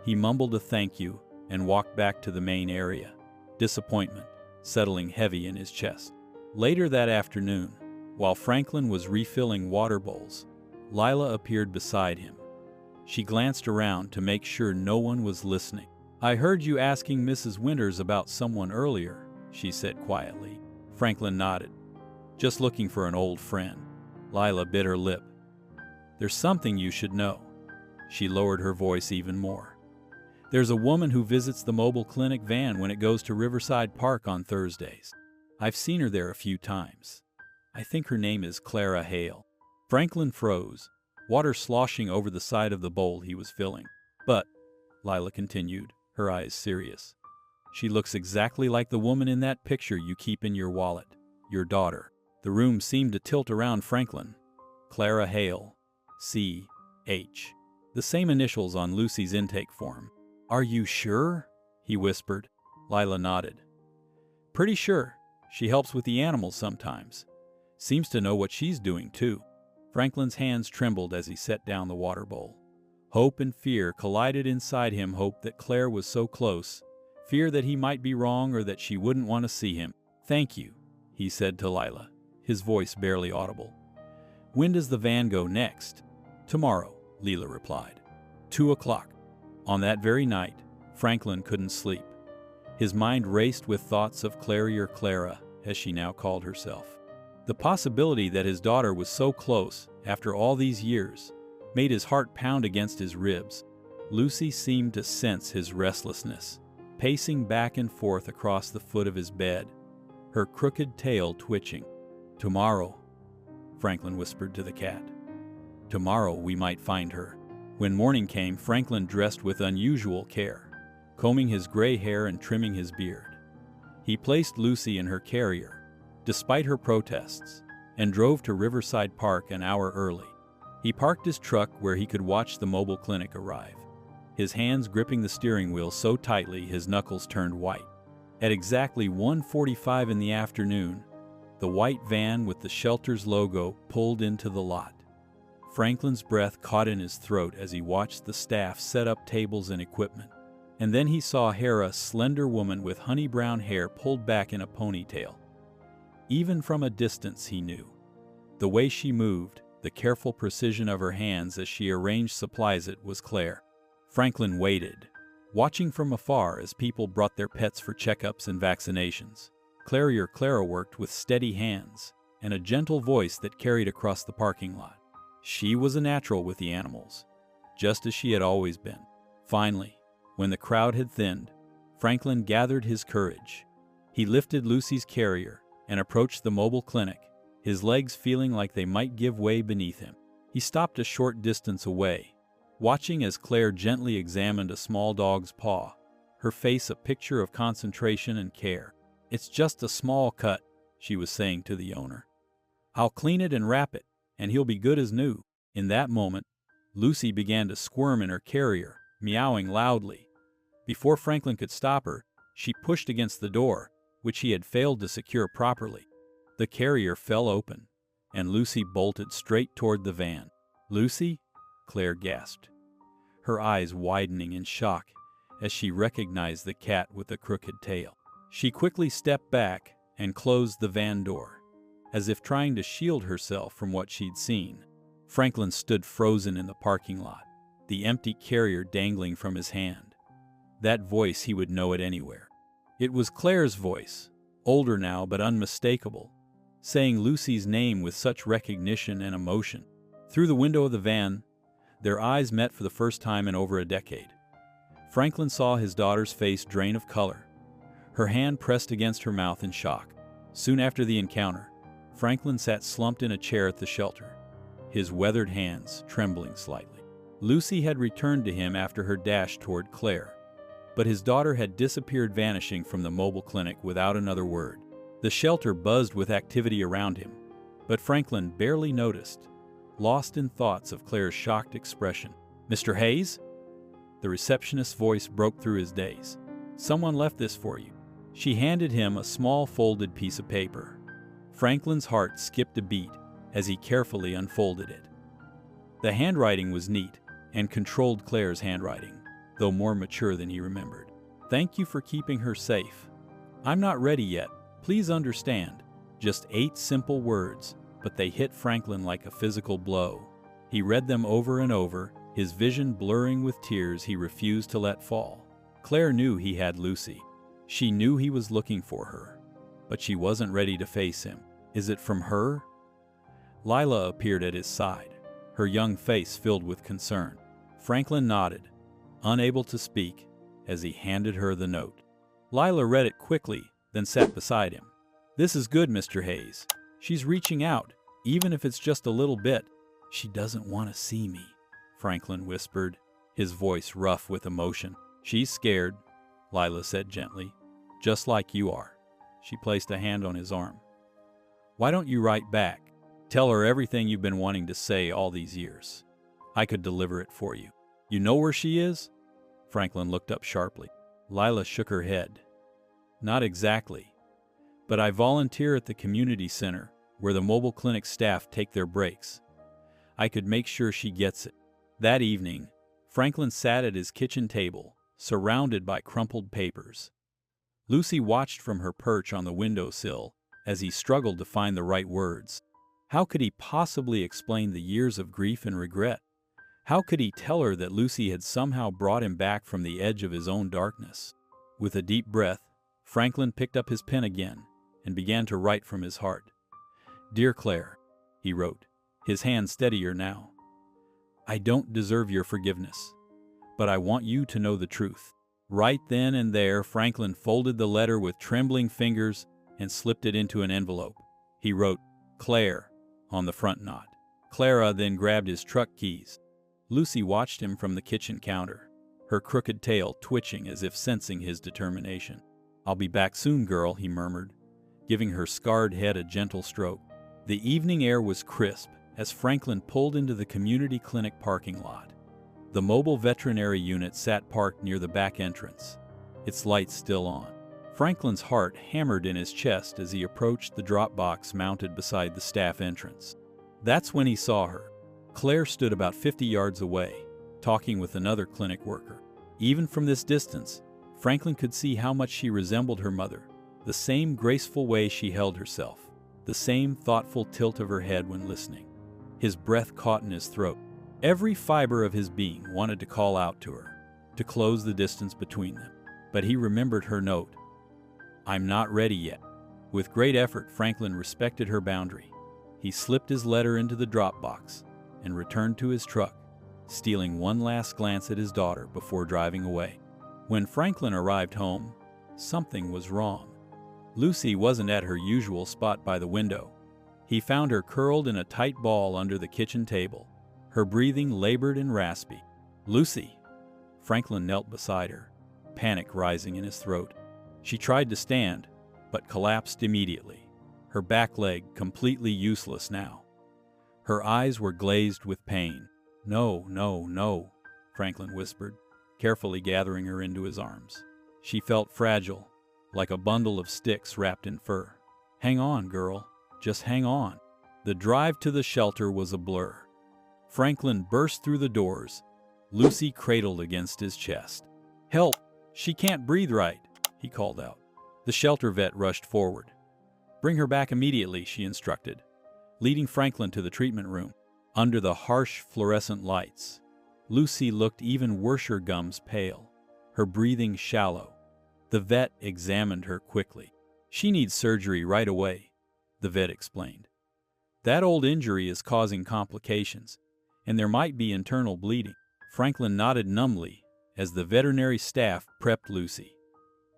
He mumbled a thank you and walked back to the main area, disappointment settling heavy in his chest. Later that afternoon, while Franklin was refilling water bowls, Lila appeared beside him. She glanced around to make sure no one was listening. I heard you asking Mrs. Winters about someone earlier, she said quietly. Franklin nodded. Just looking for an old friend. Lila bit her lip. There's something you should know. She lowered her voice even more. There's a woman who visits the mobile clinic van when it goes to Riverside Park on Thursdays. I've seen her there a few times. I think her name is Clara Hale. Franklin froze, water sloshing over the side of the bowl he was filling. But, Lila continued, her eyes serious, she looks exactly like the woman in that picture you keep in your wallet, your daughter. The room seemed to tilt around Franklin. Clara Hale, C.H. The same initials on Lucy's intake form. Are you sure? He whispered. Lila nodded. Pretty sure. She helps with the animals sometimes. Seems to know what she's doing, too. Franklin's hands trembled as he set down the water bowl. Hope and fear collided inside him. Hope that Claire was so close. Fear that he might be wrong or that she wouldn't want to see him. Thank you, he said to Lila, his voice barely audible. When does the van go next? Tomorrow, Lila replied. 2:00. On that very night, Franklin couldn't sleep. His mind raced with thoughts of Clary, or Clara, as she now called herself. The possibility that his daughter was so close, after all these years, made his heart pound against his ribs. Lucy seemed to sense his restlessness, pacing back and forth across the foot of his bed, her crooked tail twitching. Tomorrow, Franklin whispered to the cat. Tomorrow we might find her. When morning came, Franklin dressed with unusual care, combing his gray hair and trimming his beard. He placed Lucy in her carrier, despite her protests, and drove to Riverside Park an hour early. He parked his truck where he could watch the mobile clinic arrive, his hands gripping the steering wheel so tightly his knuckles turned white. At exactly 1:45 in the afternoon, the white van with the shelter's logo pulled into the lot. Franklin's breath caught in his throat as he watched the staff set up tables and equipment. And then he saw Hera, a slender woman with honey-brown hair pulled back in a ponytail. Even from a distance he knew. The way she moved, the careful precision of her hands as she arranged supplies, it was Claire. Franklin waited, watching from afar as people brought their pets for checkups and vaccinations. Clara worked with steady hands and a gentle voice that carried across the parking lot. She was a natural with the animals, just as she had always been. Finally, when the crowd had thinned, Franklin gathered his courage. He lifted Lucy's carrier and approached the mobile clinic, his legs feeling like they might give way beneath him. He stopped a short distance away, watching as Claire gently examined a small dog's paw, her face a picture of concentration and care. It's just a small cut, she was saying to the owner. I'll clean it and wrap it, and he'll be good as new. In that moment, Lucy began to squirm in her carrier, meowing loudly. Before Franklin could stop her, she pushed against the door, which he had failed to secure properly. The carrier fell open, and Lucy bolted straight toward the van. Lucy? Claire gasped, her eyes widening in shock as she recognized the cat with the crooked tail. She quickly stepped back and closed the van door, as if trying to shield herself from what she'd seen. Franklin stood frozen in the parking lot, the empty carrier dangling from his hand. That voice, he would know it anywhere. It was Claire's voice, older now but unmistakable, saying Lucy's name with such recognition and emotion. Through the window of the van, their eyes met for the first time in over a decade. Franklin saw his daughter's face drain of color, her hand pressed against her mouth in shock. Soon after the encounter, Franklin sat slumped in a chair at the shelter, his weathered hands trembling slightly. Lucy had returned to him after her dash toward Claire, but his daughter had disappeared, vanishing from the mobile clinic without another word. The shelter buzzed with activity around him, but Franklin barely noticed, lost in thoughts of Claire's shocked expression. Mr. Hayes? The receptionist's voice broke through his daze. Someone left this for you. She handed him a small folded piece of paper. Franklin's heart skipped a beat as he carefully unfolded it. The handwriting was neat and controlled Claire's handwriting, though more mature than he remembered. "Thank you for keeping her safe. I'm not ready yet. Please understand." Just 8 simple words, but they hit Franklin like a physical blow. He read them over and over, his vision blurring with tears he refused to let fall. Claire knew he had Lucy. She knew he was looking for her, but she wasn't ready to face him. "Is it from her?" Lila appeared at his side, her young face filled with concern. Franklin nodded, unable to speak, as he handed her the note. Lila read it quickly, then sat beside him. "This is good, Mr. Hayes. She's reaching out, even if it's just a little bit." "She doesn't want to see me," Franklin whispered, his voice rough with emotion. "She's scared," Lila said gently. "Just like you are." She placed a hand on his arm. "Why don't you write back? Tell her everything you've been wanting to say all these years. I could deliver it for you." "You know where she is?" Franklin looked up sharply. Lila shook her head. "Not exactly, but I volunteer at the community center where the mobile clinic staff take their breaks. I could make sure she gets it." That evening, Franklin sat at his kitchen table, surrounded by crumpled papers. Lucy watched from her perch on the windowsill as he struggled to find the right words. How could he possibly explain the years of grief and regret? How could he tell her that Lucy had somehow brought him back from the edge of his own darkness? With a deep breath, Franklin picked up his pen again and began to write from his heart. "Dear Claire," he wrote, his hand steadier now. "I don't deserve your forgiveness, but I want you to know the truth." Right then and there, Franklin folded the letter with trembling fingers and slipped it into an envelope. He wrote, "Claire," on the front knot. Clara then grabbed his truck keys. Lucy watched him from the kitchen counter, her crooked tail twitching as if sensing his determination. "I'll be back soon, girl," he murmured, giving her scarred head a gentle stroke. The evening air was crisp as Franklin pulled into the community clinic parking lot. The mobile veterinary unit sat parked near the back entrance, its lights still on. Franklin's heart hammered in his chest as he approached the drop box mounted beside the staff entrance. That's when he saw her. Claire stood about 50 yards away, talking with another clinic worker. Even from this distance, Franklin could see how much she resembled her mother, the same graceful way she held herself, the same thoughtful tilt of her head when listening. His breath caught in his throat. Every fiber of his being wanted to call out to her, to close the distance between them. But he remembered her note. "I'm not ready yet." With great effort, Franklin respected her boundary. He slipped his letter into the drop box and returned to his truck, stealing one last glance at his daughter before driving away. When Franklin arrived home, something was wrong. Lucy wasn't at her usual spot by the window. He found her curled in a tight ball under the kitchen table, her breathing labored and raspy. "Lucy!" Franklin knelt beside her, panic rising in his throat. She tried to stand, but collapsed immediately, her back leg completely useless now. Her eyes were glazed with pain. "No, no, no," Franklin whispered, carefully gathering her into his arms. She felt fragile, like a bundle of sticks wrapped in fur. "Hang on, girl. Just hang on." The drive to the shelter was a blur. Franklin burst through the doors, Lucy cradled against his chest. "Help! She can't breathe right," he called out. The shelter vet rushed forward. "Bring her back immediately," she instructed, leading Franklin to the treatment room. Under the harsh fluorescent lights, Lucy looked even worse, her gums pale, her breathing shallow. The vet examined her quickly. "She needs surgery right away," the vet explained. "That old injury is causing complications, and there might be internal bleeding." Franklin nodded numbly as the veterinary staff prepped Lucy.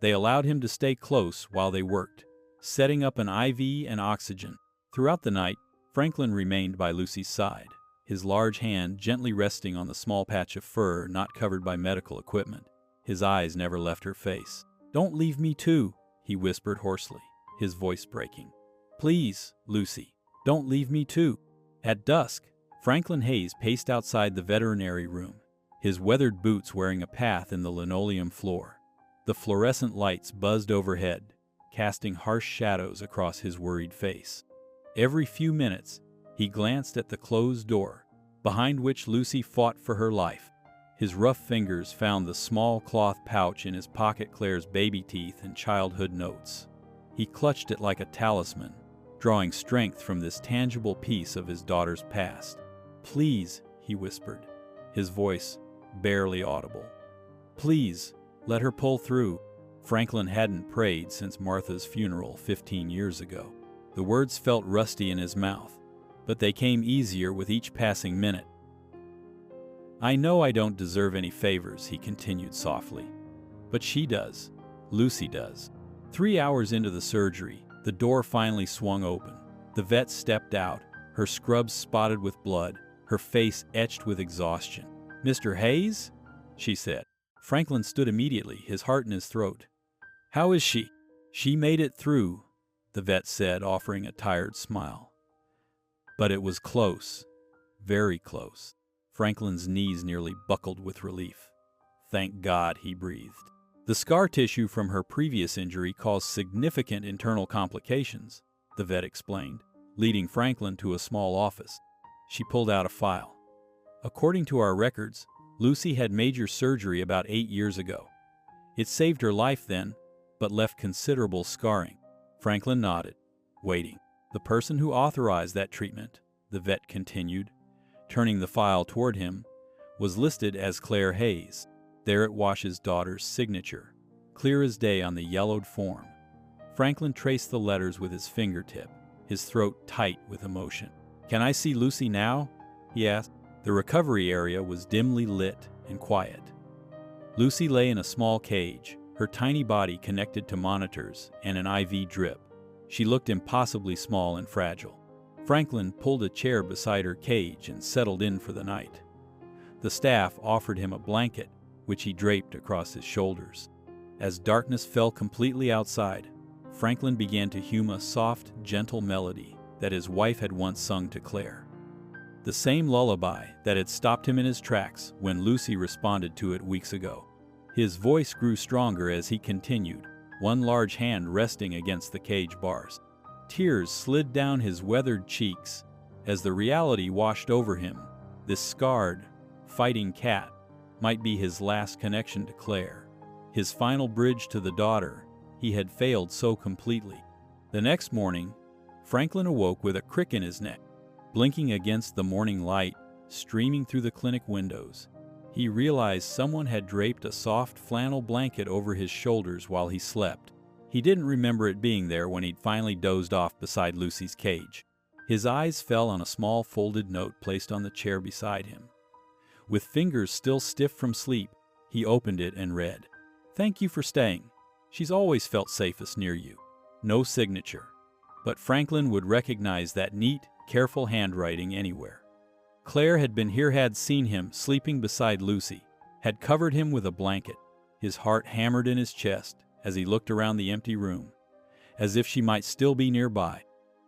They allowed him to stay close while they worked, setting up an IV and oxygen. Throughout the night, Franklin remained by Lucy's side, his large hand gently resting on the small patch of fur not covered by medical equipment. His eyes never left her face. "Don't leave me too," he whispered hoarsely, his voice breaking. "Please, Lucy, don't leave me too." At dusk, Franklin Hayes paced outside the veterinary room, his weathered boots wearing a path in the linoleum floor. The fluorescent lights buzzed overhead, casting harsh shadows across his worried face. Every few minutes, he glanced at the closed door, behind which Lucy fought for her life. His rough fingers found the small cloth pouch in his pocket, Claire's baby teeth and childhood notes. He clutched it like a talisman, drawing strength from this tangible piece of his daughter's past. "Please," he whispered, his voice barely audible. "Please, let her pull through." Franklin hadn't prayed since Martha's funeral 15 years ago. The words felt rusty in his mouth, but they came easier with each passing minute. "I know I don't deserve any favors," he continued softly. "But she does. Lucy does." 3 hours into the surgery, the door finally swung open. The vet stepped out, her scrubs spotted with blood, her face etched with exhaustion. "Mr. Hayes?" she said. Franklin stood immediately, his heart in his throat. "How is she?" "She made it through," the vet said, offering a tired smile. "But it was close, very close." Franklin's knees nearly buckled with relief. "Thank God," he breathed. The scar tissue from her previous injury caused significant internal complications, the vet explained, leading Franklin to a small office. She pulled out a file. "According to our records, Lucy had major surgery about 8 years ago. It saved her life then, but left considerable scarring." Franklin nodded, waiting. "The person who authorized that treatment," the vet continued, turning the file toward him, "was listed as Claire Hayes." There it was, his daughter's signature, clear as day on the yellowed form. Franklin traced the letters with his fingertip, his throat tight with emotion. "Can I see Lucy now?" he asked. The recovery area was dimly lit and quiet. Lucy lay in a small cage, her tiny body connected to monitors and an IV drip. She looked impossibly small and fragile. Franklin pulled a chair beside her cage and settled in for the night. The staff offered him a blanket, which he draped across his shoulders. As darkness fell completely outside, Franklin began to hum a soft, gentle melody that his wife had once sung to Claire. The same lullaby that had stopped him in his tracks when Lucy responded to it weeks ago. His voice grew stronger as he continued, one large hand resting against the cage bars. Tears slid down his weathered cheeks as the reality washed over him. This scarred, fighting cat might be his last connection to Claire, his final bridge to the daughter he had failed so completely. The next morning, Franklin awoke with a crick in his neck, blinking against the morning light streaming through the clinic windows. He realized someone had draped a soft flannel blanket over his shoulders while he slept. He didn't remember it being there when he'd finally dozed off beside Lucy's cage. His eyes fell on a small folded note placed on the chair beside him. With fingers still stiff from sleep, he opened it and read, "Thank you for staying. She's always felt safest near you." No signature, but Franklin would recognize that neat, careful handwriting anywhere. Claire had been here, had seen him sleeping beside Lucy, had covered him with a blanket. His heart hammered in his chest as he looked around the empty room, as if she might still be nearby.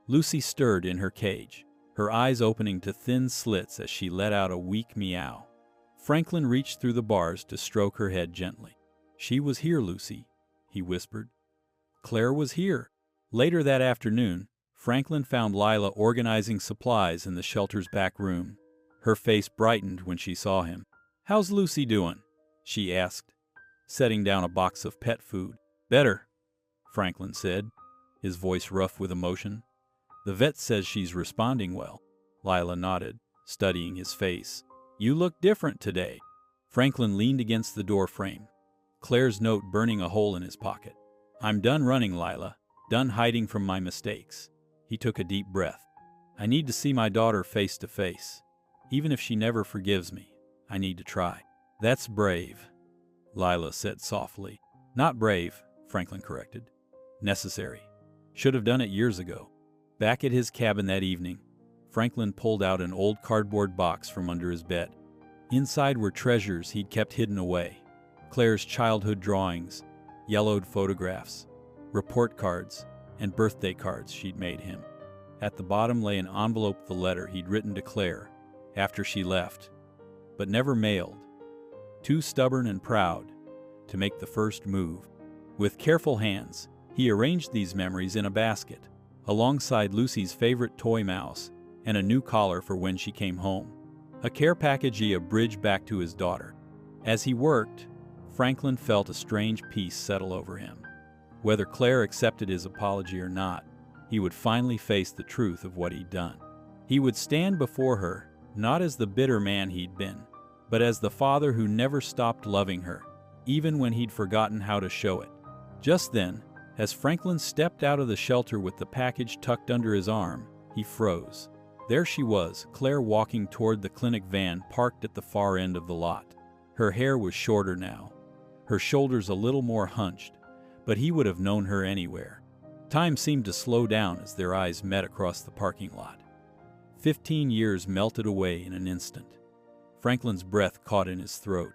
Lucy stirred in her cage, her eyes opening to thin slits as she let out a weak meow. Franklin reached through the bars to stroke her head gently. "She was here, Lucy," he whispered. "Claire was here." Later that afternoon, Franklin found Lila organizing supplies in the shelter's back room. Her face brightened when she saw him. "How's Lucy doing?" she asked, setting down a box of pet food. "Better," Franklin said, his voice rough with emotion. "The vet says she's responding well." Lila nodded, studying his face. "You look different today." Franklin leaned against the door frame, Claire's note burning a hole in his pocket. "I'm done running, Lila, done hiding from my mistakes." He took a deep breath. "I need to see my daughter face to face. Even if she never forgives me, I need to try." "That's brave," Lila said softly. "Not brave," Franklin corrected. "Necessary. Should have done it years ago." Back at his cabin that evening, Franklin pulled out an old cardboard box from under his bed. Inside were treasures he'd kept hidden away. Claire's childhood drawings, yellowed photographs, report cards, and birthday cards she'd made him. At the bottom lay an envelope with the letter he'd written to Claire after she left, but never mailed. Too stubborn and proud to make the first move. With careful hands, he arranged these memories in a basket, alongside Lucy's favorite toy mouse and a new collar for when she came home. A care package he bridged back to his daughter. As he worked, Franklin felt a strange peace settle over him. Whether Claire accepted his apology or not, he would finally face the truth of what he'd done. He would stand before her, not as the bitter man he'd been, but as the father who never stopped loving her, even when he'd forgotten how to show it. Just then, as Franklin stepped out of the shelter with the package tucked under his arm, he froze. There she was, Claire, walking toward the clinic van parked at the far end of the lot. Her hair was shorter now, her shoulders a little more hunched, but he would have known her anywhere. Time seemed to slow down as their eyes met across the parking lot. 15 years melted away in an instant. Franklin's breath caught in his throat.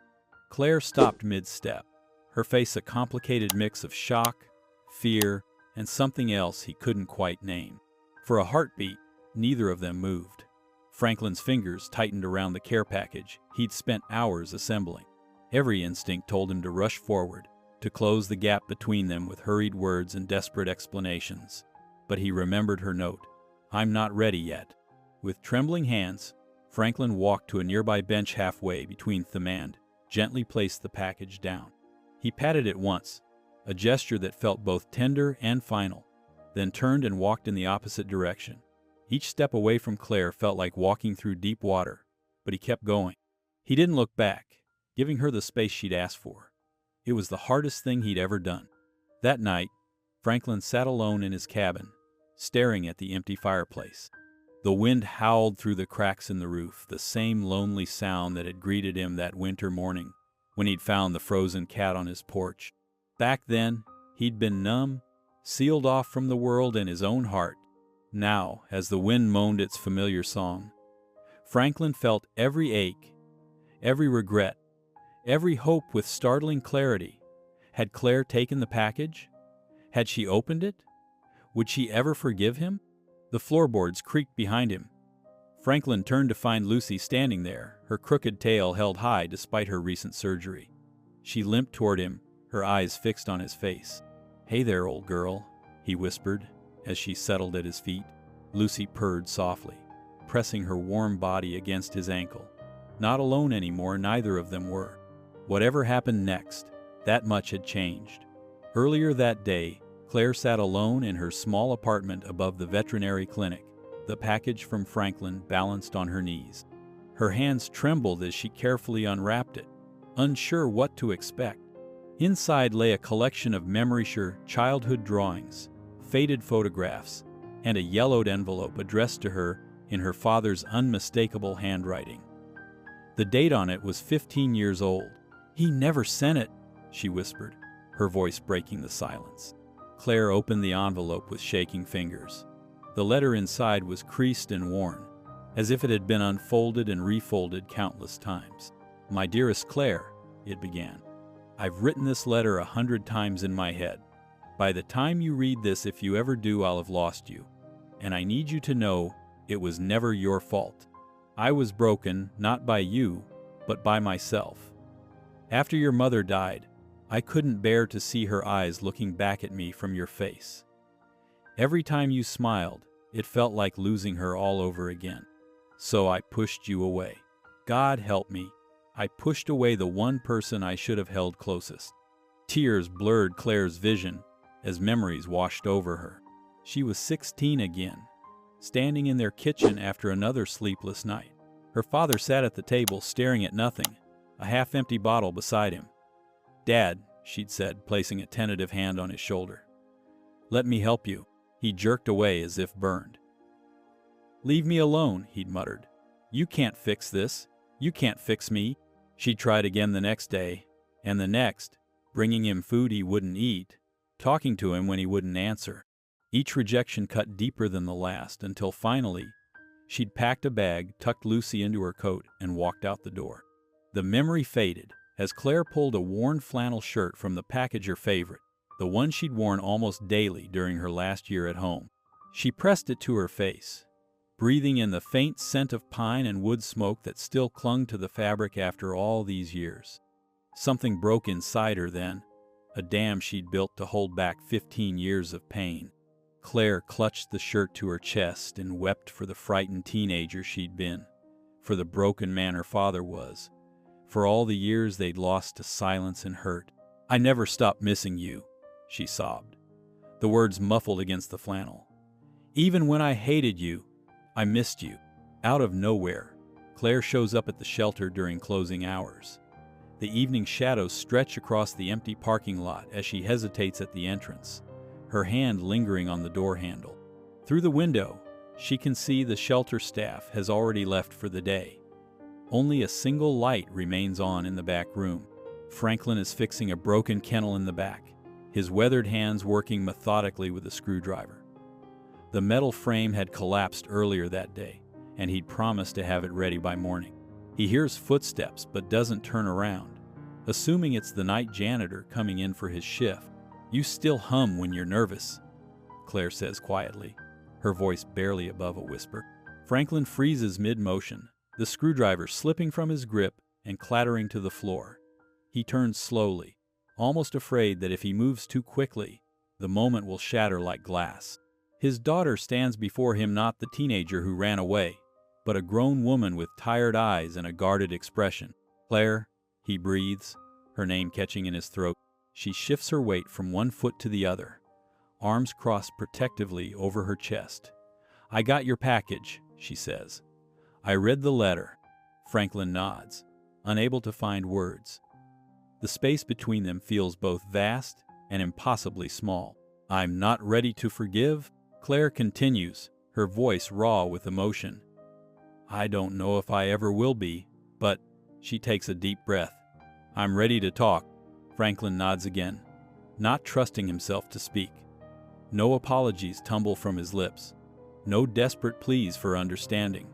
Claire stopped mid-step, her face a complicated mix of shock, fear, and something else he couldn't quite name. For a heartbeat, neither of them moved. Franklin's fingers tightened around the care package he'd spent hours assembling. Every instinct told him to rush forward, to close the gap between them with hurried words and desperate explanations. But he remembered her note, "I'm not ready yet." With trembling hands, Franklin walked to a nearby bench halfway between them and gently placed the package down. He patted it once, a gesture that felt both tender and final, then turned and walked in the opposite direction. Each step away from Claire felt like walking through deep water, but he kept going. He didn't look back, giving her the space she'd asked for. It was the hardest thing he'd ever done. That night, Franklin sat alone in his cabin, staring at the empty fireplace. The wind howled through the cracks in the roof, the same lonely sound that had greeted him that winter morning when he'd found the frozen cat on his porch. Back then, he'd been numb, sealed off from the world and his own heart. Now, as the wind moaned its familiar song, Franklin felt every ache, every regret, every hope with startling clarity. Had Claire taken the package? Had she opened it? Would she ever forgive him? The floorboards creaked behind him. Franklin turned to find Lucy standing there, her crooked tail held high despite her recent surgery. She limped toward him, her eyes fixed on his face. "Hey there, old girl," he whispered as she settled at his feet. Lucy purred softly, pressing her warm body against his ankle. Not alone anymore, neither of them were. Whatever happened next, that much had changed. Earlier that day, Claire sat alone in her small apartment above the veterinary clinic, the package from Franklin balanced on her knees. Her hands trembled as she carefully unwrapped it, unsure what to expect. Inside lay a collection of memory-sure childhood drawings, faded photographs, and a yellowed envelope addressed to her in her father's unmistakable handwriting. The date on it was 15 years old. "He never sent it," she whispered, her voice breaking the silence. Claire opened the envelope with shaking fingers. The letter inside was creased and worn, as if it had been unfolded and refolded countless times. "My dearest Claire," it began, "I've written this letter 100 times in my head. By the time you read this, if you ever do, I'll have lost you. And I need you to know it was never your fault. I was broken, not by you, but by myself. After your mother died, I couldn't bear to see her eyes looking back at me from your face. Every time you smiled, it felt like losing her all over again. So I pushed you away. God help me, I pushed away the one person I should have held closest." Tears blurred Claire's vision as memories washed over her. She was 16 again, standing in their kitchen after another sleepless night. Her father sat at the table staring at nothing, a half-empty bottle beside him. "Dad," she'd said, placing a tentative hand on his shoulder. "Let me help you." He jerked away as if burned. "Leave me alone," he'd muttered. "You can't fix this. You can't fix me." She tried again the next day, and the next, bringing him food he wouldn't eat, talking to him when he wouldn't answer. Each rejection cut deeper than the last, until finally, she'd packed a bag, tucked Lucy into her coat, and walked out the door. The memory faded as Claire pulled a worn flannel shirt from the package, her favorite, the one she'd worn almost daily during her last year at home. She pressed it to her face, breathing in the faint scent of pine and wood smoke that still clung to the fabric after all these years. Something broke inside her then, a dam she'd built to hold back 15 years of pain. Claire clutched the shirt to her chest and wept for the frightened teenager she'd been, for the broken man her father was, for all the years they'd lost to silence and hurt. "I never stopped missing you," she sobbed, the words muffled against the flannel. "Even when I hated you, I missed you." Out of nowhere, Claire shows up at the shelter during closing hours. The evening shadows stretch across the empty parking lot as she hesitates at the entrance, her hand lingering on the door handle. Through the window, she can see the shelter staff has already left for the day. Only a single light remains on in the back room. Franklin is fixing a broken kennel in the back, his weathered hands working methodically with a screwdriver. The metal frame had collapsed earlier that day, and he'd promised to have it ready by morning. He hears footsteps but doesn't turn around, assuming it's the night janitor coming in for his shift. "You still hum when you're nervous," Claire says quietly, her voice barely above a whisper. Franklin freezes mid-motion, the screwdriver slipping from his grip and clattering to the floor. He turns slowly, almost afraid that if he moves too quickly, the moment will shatter like glass. His daughter stands before him, not the teenager who ran away, but a grown woman with tired eyes and a guarded expression. "Claire," he breathes, her name catching in his throat. She shifts her weight from one foot to the other, arms crossed protectively over her chest. "I got your package," she says. "I read the letter." Franklin nods, unable to find words. The space between them feels both vast and impossibly small. "I'm not ready to forgive," Claire continues, her voice raw with emotion. "I don't know if I ever will be, but," she takes a deep breath, "I'm ready to talk." Franklin nods again, not trusting himself to speak. No apologies tumble from his lips, no desperate pleas for understanding,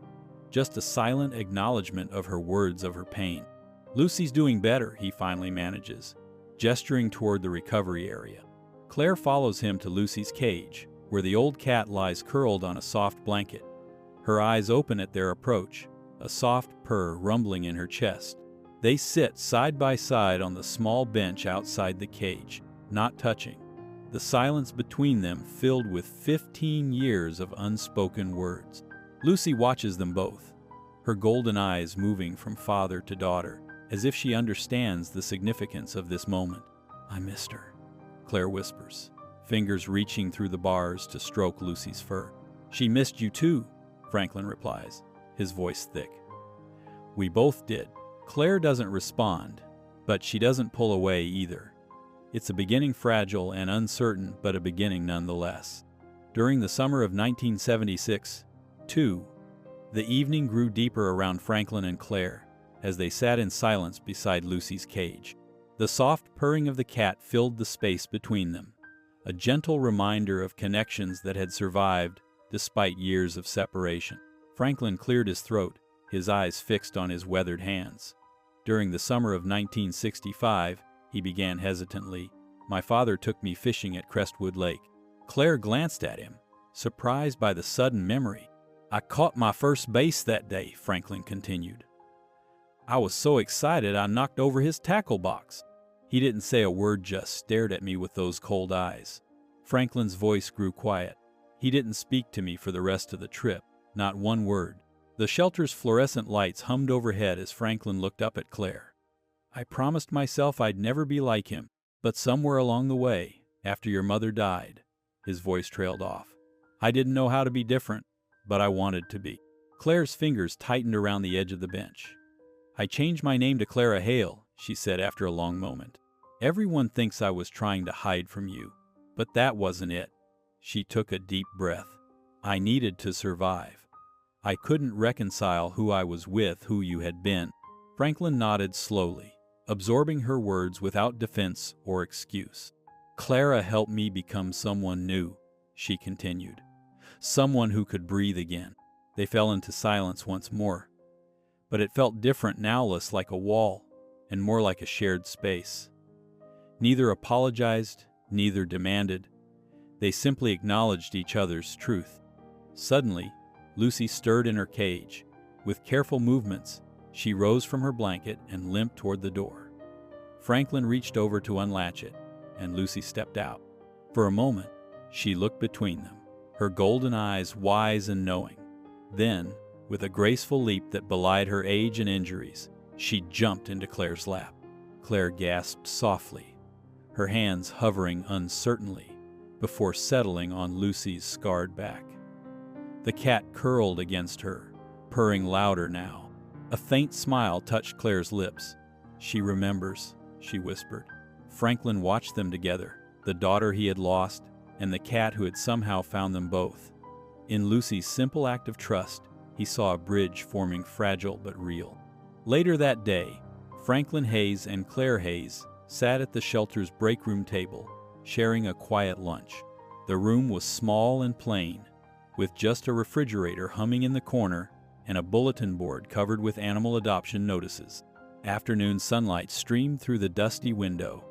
just a silent acknowledgement of her words, of her pain. "Lucy's doing better," he finally manages, gesturing toward the recovery area. Claire follows him to Lucy's cage, where the old cat lies curled on a soft blanket. Her eyes open at their approach, a soft purr rumbling in her chest. They sit side by side on the small bench outside the cage, not touching, the silence between them filled with 15 years of unspoken words. Lucy watches them both, her golden eyes moving from father to daughter, as if she understands the significance of this moment. "I missed her," Claire whispers, fingers reaching through the bars to stroke Lucy's fur. "She missed you too," Franklin replies, his voice thick. "We both did." Claire doesn't respond, but she doesn't pull away either. It's a beginning, fragile and uncertain, but a beginning nonetheless. During the summer of 1976, too, the evening grew deeper around Franklin and Claire as they sat in silence beside Lucy's cage. The soft purring of the cat filled the space between them, a gentle reminder of connections that had survived despite years of separation. Franklin cleared his throat, his eyes fixed on his weathered hands. "During the summer of 1965, he began hesitantly, "my father took me fishing at Crestwood Lake." Claire glanced at him, surprised by the sudden memory. "I caught my first base that day," Franklin continued. "I was so excited I knocked over his tackle box." He didn't say a word, just stared at me with those cold eyes. Franklin's voice grew quiet. He didn't speak to me for the rest of the trip, not one word. The shelter's fluorescent lights hummed overhead as Franklin looked up at Claire. "I promised myself I'd never be like him, but somewhere along the way, after your mother died," his voice trailed off, "I didn't know how to be different, but I wanted to be." Claire's fingers tightened around the edge of the bench. "I changed my name to Clara Hale," she said after a long moment. "Everyone thinks I was trying to hide from you, but that wasn't it." She took a deep breath. "I needed to survive. I couldn't reconcile who I was with who you had been." Franklin nodded slowly, absorbing her words without defense or excuse. "Clara helped me become someone new," she continued. "Someone who could breathe again." They fell into silence once more. But it felt different now, less like a wall, and more like a shared space. Neither apologized, neither demanded. They simply acknowledged each other's truth. Suddenly, Lucy stirred in her cage. With careful movements, she rose from her blanket and limped toward the door. Franklin reached over to unlatch it, and Lucy stepped out. For a moment, she looked between them, her golden eyes wise and knowing. Then, with a graceful leap that belied her age and injuries, she jumped into Claire's lap. Claire gasped softly, her hands hovering uncertainly before settling on Lucy's scarred back. The cat curled against her, purring louder now. A faint smile touched Claire's lips. "She remembers," she whispered. Franklin watched them together, the daughter he had lost and the cat who had somehow found them both. In Lucy's simple act of trust, he saw a bridge forming fragile but real. Later that day, Franklin Hayes and Claire Hayes sat at the shelter's break room table, sharing a quiet lunch. The room was small and plain, with just a refrigerator humming in the corner and a bulletin board covered with animal adoption notices. Afternoon sunlight streamed through the dusty window,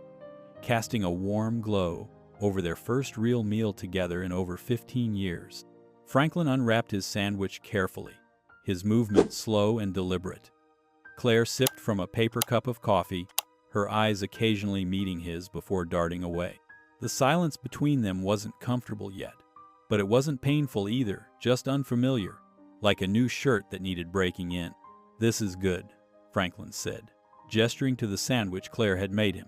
casting a warm glow over their first real meal together in over 15 years. Franklin unwrapped his sandwich carefully, his movement slow and deliberate. Claire sipped from a paper cup of coffee, her eyes occasionally meeting his before darting away. The silence between them wasn't comfortable yet, but it wasn't painful either, just unfamiliar, like a new shirt that needed breaking in. "This is good," Franklin said, gesturing to the sandwich Claire had made him.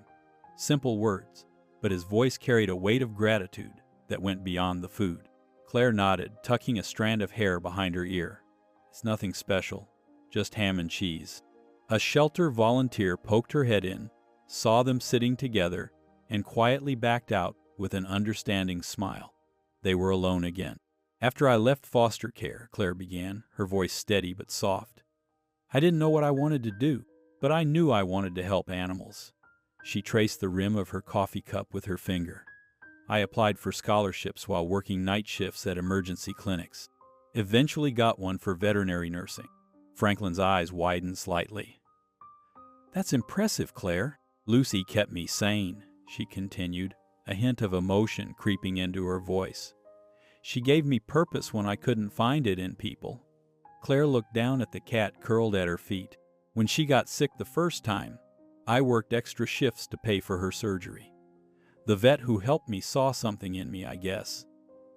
Simple words, but his voice carried a weight of gratitude that went beyond the food. Claire nodded, tucking a strand of hair behind her ear. "It's nothing special, just ham and cheese." A shelter volunteer poked her head in, saw them sitting together, and quietly backed out with an understanding smile. They were alone again. "After I left foster care," Claire began, her voice steady but soft, "I didn't know what I wanted to do, but I knew I wanted to help animals." She traced the rim of her coffee cup with her finger. "I applied for scholarships while working night shifts at emergency clinics. Eventually got one for veterinary nursing." Franklin's eyes widened slightly. "That's impressive, Claire." "Lucy kept me sane," she continued, a hint of emotion creeping into her voice. "She gave me purpose when I couldn't find it in people." Claire looked down at the cat curled at her feet. "When she got sick the first time, I worked extra shifts to pay for her surgery. The vet who helped me saw something in me, I guess.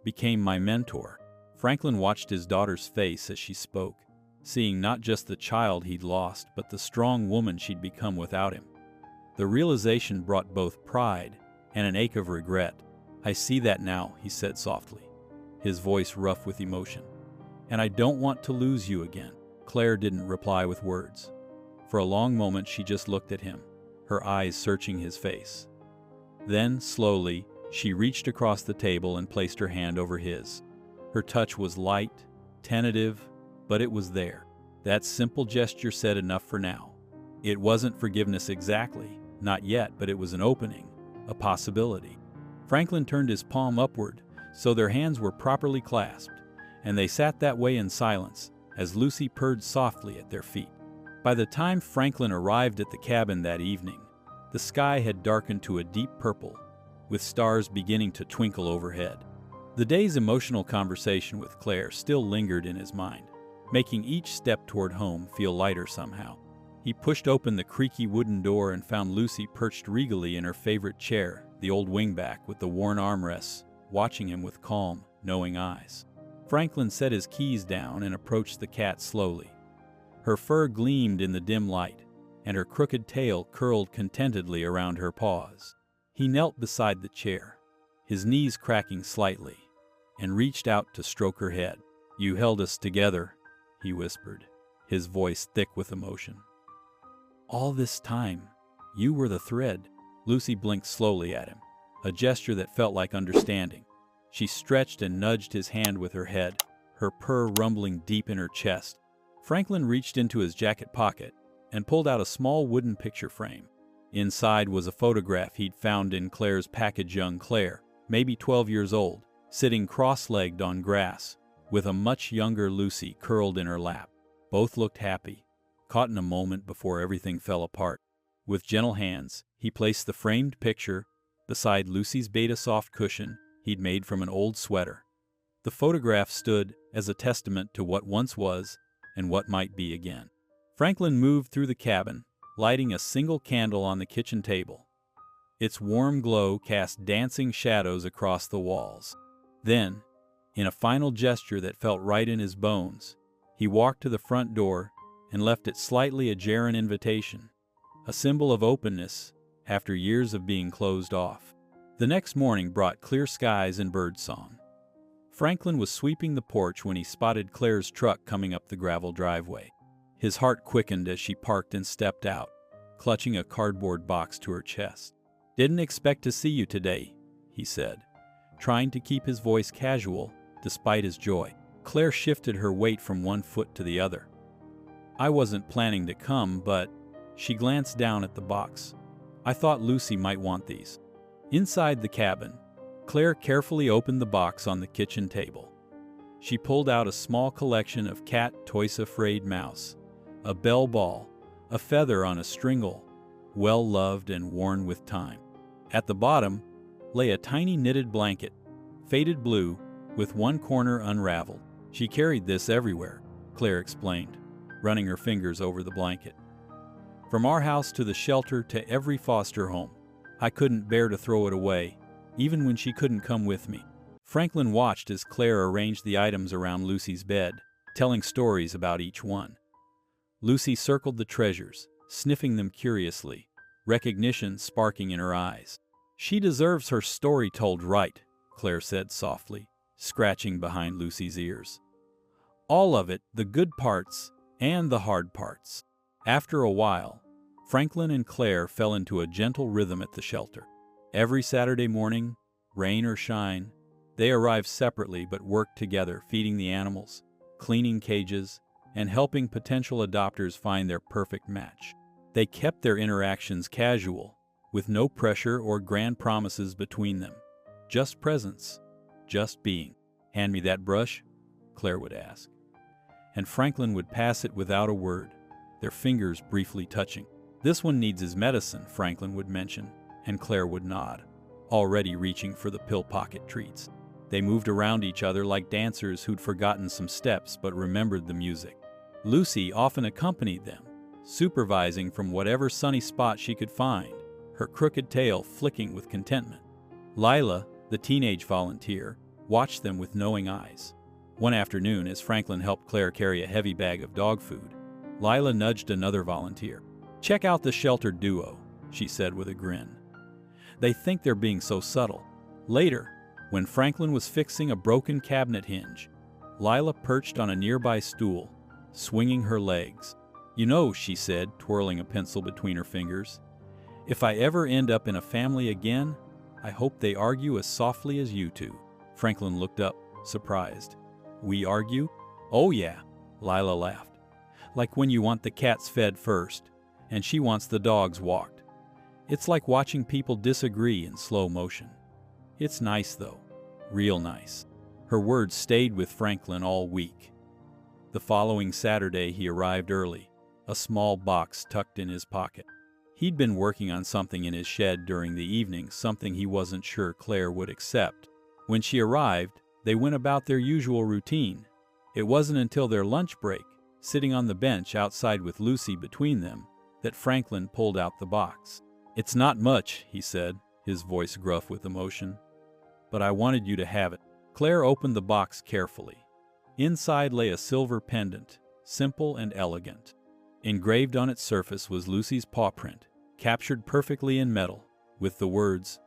Became my mentor." Franklin watched his daughter's face as she spoke, seeing not just the child he'd lost, but the strong woman she'd become without him. The realization brought both pride and an ache of regret. "I see that now," he said softly, his voice rough with emotion. "And I don't want to lose you again." Claire didn't reply with words. For a long moment she just looked at him, her eyes searching his face. Then, slowly, she reached across the table and placed her hand over his. Her touch was light, tentative, but it was there. That simple gesture said enough for now. It wasn't forgiveness exactly, not yet, but it was an opening, a possibility. Franklin turned his palm upward, so their hands were properly clasped, and they sat that way in silence as Lucy purred softly at their feet. By the time Franklin arrived at the cabin that evening, the sky had darkened to a deep purple, with stars beginning to twinkle overhead. The day's emotional conversation with Claire still lingered in his mind, making each step toward home feel lighter somehow. He pushed open the creaky wooden door and found Lucy perched regally in her favorite chair, the old wingback with the worn armrests, watching him with calm, knowing eyes. Franklin set his keys down and approached the cat slowly. Her fur gleamed in the dim light, and her crooked tail curled contentedly around her paws. He knelt beside the chair, his knees cracking slightly, and reached out to stroke her head. "You held us together," he whispered, his voice thick with emotion. "All this time, you were the thread." Lucy blinked slowly at him, a gesture that felt like understanding. She stretched and nudged his hand with her head, her purr rumbling deep in her chest. Franklin reached into his jacket pocket and pulled out a small wooden picture frame. Inside was a photograph he'd found in Claire's package. Young Claire, maybe 12 years old, sitting cross-legged on grass, with a much younger Lucy curled in her lap. Both looked happy, caught in a moment before everything fell apart. With gentle hands, he placed the framed picture beside Lucy's beta soft cushion he'd made from an old sweater. The photograph stood as a testament to what once was and what might be again. Franklin moved through the cabin, lighting a single candle on the kitchen table. Its warm glow cast dancing shadows across the walls. Then, In a final gesture that felt right in his bones, he walked to the front door and left it slightly ajar an invitation, a symbol of openness after years of being closed off. The next morning brought clear skies and birdsong. Franklin was sweeping the porch when he spotted Claire's truck coming up the gravel driveway. His heart quickened as she parked and stepped out, clutching a cardboard box to her chest. "Didn't expect to see you today," he said, trying to keep his voice casual despite his joy. Claire shifted her weight from one foot to the other. "I wasn't planning to come, but..." She glanced down at the box. "I thought Lucy might want these." Inside the cabin, Claire carefully opened the box on the kitchen table. She pulled out a small collection of cat toys, a frayed mouse, a bell ball, a feather on a stringle, well loved and worn with time. At the bottom lay a tiny knitted blanket, faded blue, with one corner unraveled. "She carried this everywhere," Claire explained, running her fingers over the blanket. "From our house to the shelter to every foster home. I couldn't bear to throw it away, even when she couldn't come with me." Franklin watched as Claire arranged the items around Lucy's bed, telling stories about each one. Lucy circled the treasures, sniffing them curiously, recognition sparking in her eyes. "She deserves her story told right," Claire said softly, scratching behind Lucy's ears. "All of it, the good parts and the hard parts." After a while, Franklin and Claire fell into a gentle rhythm at the shelter. Every Saturday morning, rain or shine, they arrived separately but worked together, feeding the animals, cleaning cages, and helping potential adopters find their perfect match. They kept their interactions casual, with no pressure or grand promises between them. Just presence, just being. "Hand me that brush," Claire would ask. And Franklin would pass it without a word, their fingers briefly touching. "This one needs his medicine," Franklin would mention, and Claire would nod, already reaching for the pill pocket treats. They moved around each other like dancers who'd forgotten some steps but remembered the music. Lucy often accompanied them, supervising from whatever sunny spot she could find, her crooked tail flicking with contentment. Lila, the teenage volunteer, watched them with knowing eyes. One afternoon, as Franklin helped Claire carry a heavy bag of dog food, Lila nudged another volunteer. "Check out the sheltered duo," she said with a grin. "They think they're being so subtle." Later, when Franklin was fixing a broken cabinet hinge, Lila perched on a nearby stool, swinging her legs. "You know," she said, twirling a pencil between her fingers, "if I ever end up in a family again, I hope they argue as softly as you two." Franklin looked up, surprised. "We argue?" "Oh yeah," Lila laughed. "Like when you want the cats fed first, and she wants the dogs walked. It's like watching people disagree in slow motion. It's nice though, real nice." Her words stayed with Franklin all week. The following Saturday he arrived early, a small box tucked in his pocket. He'd been working on something in his shed during the evening, something he wasn't sure Claire would accept. When she arrived, they went about their usual routine. It wasn't until their lunch break, sitting on the bench outside with Lucy between them, that Franklin pulled out the box. "It's not much," he said, his voice gruff with emotion, "but I wanted you to have it." Claire opened the box carefully. Inside lay a silver pendant, simple and elegant. Engraved on its surface was Lucy's paw print, captured perfectly in metal, with the words,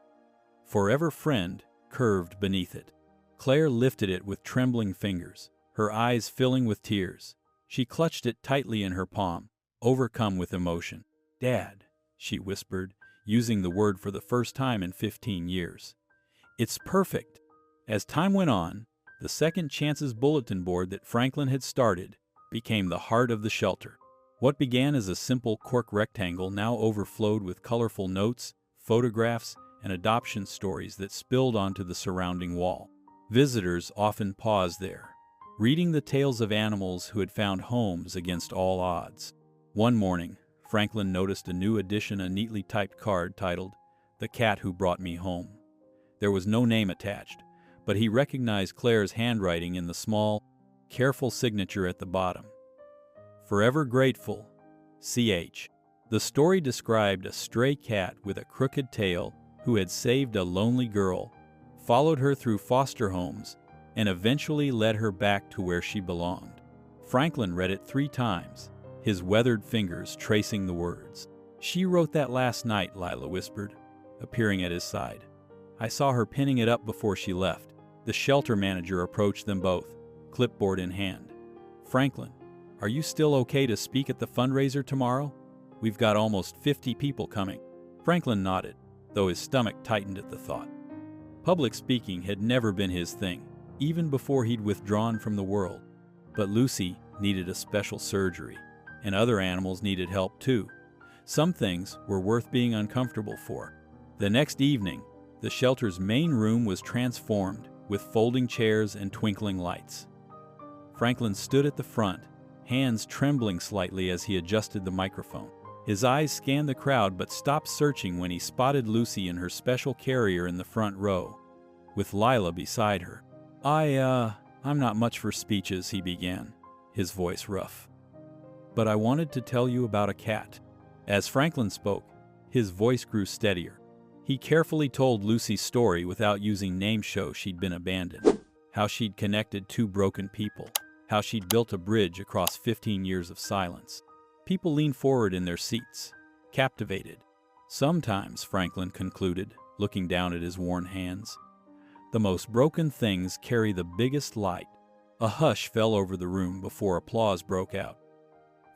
"Forever Friend," curved beneath it. Claire lifted it with trembling fingers, her eyes filling with tears. She clutched it tightly in her palm, overcome with emotion. "Dad," she whispered, using the word for the first time in 15 years. "It's perfect." As time went on, the Second Chances bulletin board that Franklin had started became the heart of the shelter. What began as a simple cork rectangle now overflowed with colorful notes, photographs, and adoption stories that spilled onto the surrounding wall. Visitors often paused there, reading the tales of animals who had found homes against all odds. One morning, Franklin noticed a new addition, a neatly typed card titled, "The Cat Who Brought Me Home." There was no name attached, but he recognized Claire's handwriting in the small, careful signature at the bottom. "Forever grateful, CH." The story described a stray cat with a crooked tail who had saved a lonely girl, followed her through foster homes, and eventually led her back to where she belonged. Franklin read it 3 times, his weathered fingers tracing the words. "She wrote that last night," Lila whispered, appearing at his side. "I saw her pinning it up before she left." The shelter manager approached them both, clipboard in hand. "Franklin, are you still okay to speak at the fundraiser tomorrow? We've got almost 50 people coming." Franklin nodded, though his stomach tightened at the thought. Public speaking had never been his thing, even before he'd withdrawn from the world. But Lucy needed a special surgery, and other animals needed help too. Some things were worth being uncomfortable for. The next evening, the shelter's main room was transformed with folding chairs and twinkling lights. Franklin stood at the front, hands trembling slightly as he adjusted the microphone. His eyes scanned the crowd but stopped searching when he spotted Lucy in her special carrier in the front row, with Lila beside her. I'm not much for speeches," he began, his voice rough. "But I wanted to tell you about a cat." As Franklin spoke, his voice grew steadier. He carefully told Lucy's story without using names to show she'd been abandoned, how she'd connected 2 broken people, how she'd built a bridge across 15 years of silence. People leaned forward in their seats, captivated. "Sometimes," Franklin concluded, looking down at his worn hands, "the most broken things carry the biggest light." A hush fell over the room before applause broke out.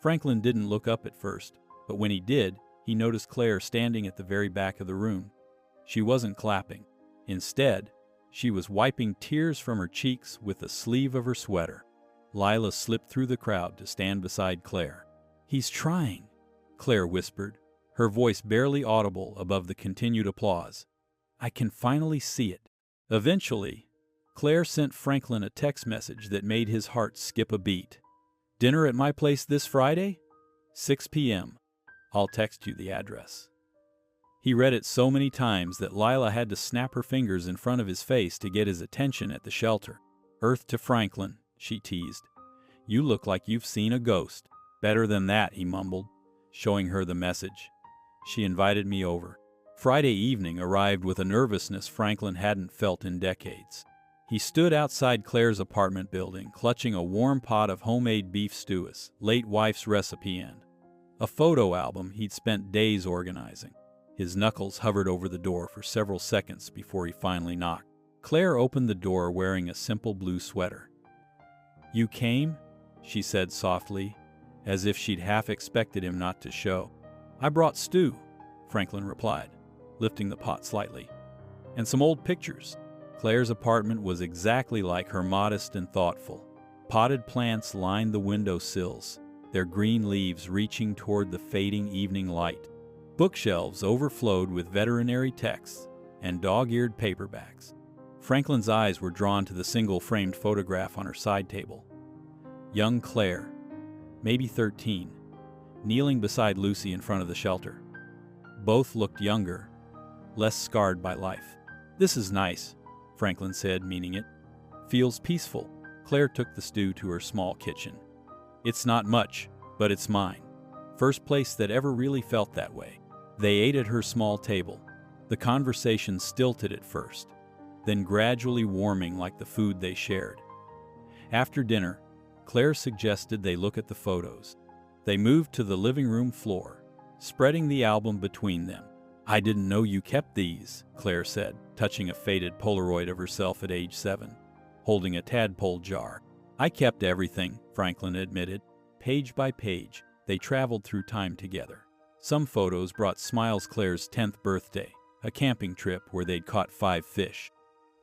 Franklin didn't look up at first, but when he did, he noticed Claire standing at the very back of the room. She wasn't clapping. Instead, she was wiping tears from her cheeks with the sleeve of her sweater. Lila slipped through the crowd to stand beside Claire. "He's trying," Claire whispered, her voice barely audible above the continued applause. "I can finally see it." Eventually, Claire sent Franklin a text message that made his heart skip a beat. "Dinner at my place this Friday? 6 p.m. I'll text you the address." He read it so many times that Lila had to snap her fingers in front of his face to get his attention at the shelter. "Earth to Franklin," she teased. "You look like you've seen a ghost." "Better than that," he mumbled, showing her the message. She invited me over. Friday evening arrived with a nervousness Franklin hadn't felt in decades. He stood outside Claire's apartment building, clutching a warm pot of homemade beef stew, his late wife's recipe, and a photo album he'd spent days organizing. His knuckles hovered over the door for several seconds before he finally knocked. Claire opened the door wearing a simple blue sweater. "You came?" she said softly, as if she'd half expected him not to show. "I brought stew," Franklin replied, lifting the pot slightly. "And some old pictures." Claire's apartment was exactly like her, modest and thoughtful. Potted plants lined the window sills, their green leaves reaching toward the fading evening light. Bookshelves overflowed with veterinary texts and dog-eared paperbacks. Franklin's eyes were drawn to the single-framed photograph on her side table. Young Claire, maybe 13, kneeling beside Lucy in front of the shelter. Both looked younger, less scarred by life. "This is nice," Franklin said, meaning it. "Feels peaceful." Claire took the stew to her small kitchen. "It's not much, but it's mine." First place that ever really felt that way. They ate at her small table, the conversation stilted at first, then gradually warming like the food they shared. After dinner, Claire suggested they look at the photos. They moved to the living room floor, spreading the album between them. "I didn't know you kept these," Claire said, touching a faded Polaroid of herself at age 7, holding a tadpole jar. "I kept everything," Franklin admitted. Page by page, they traveled through time together. Some photos brought smiles: Claire's 10th birthday, a camping trip where they'd caught 5 fish.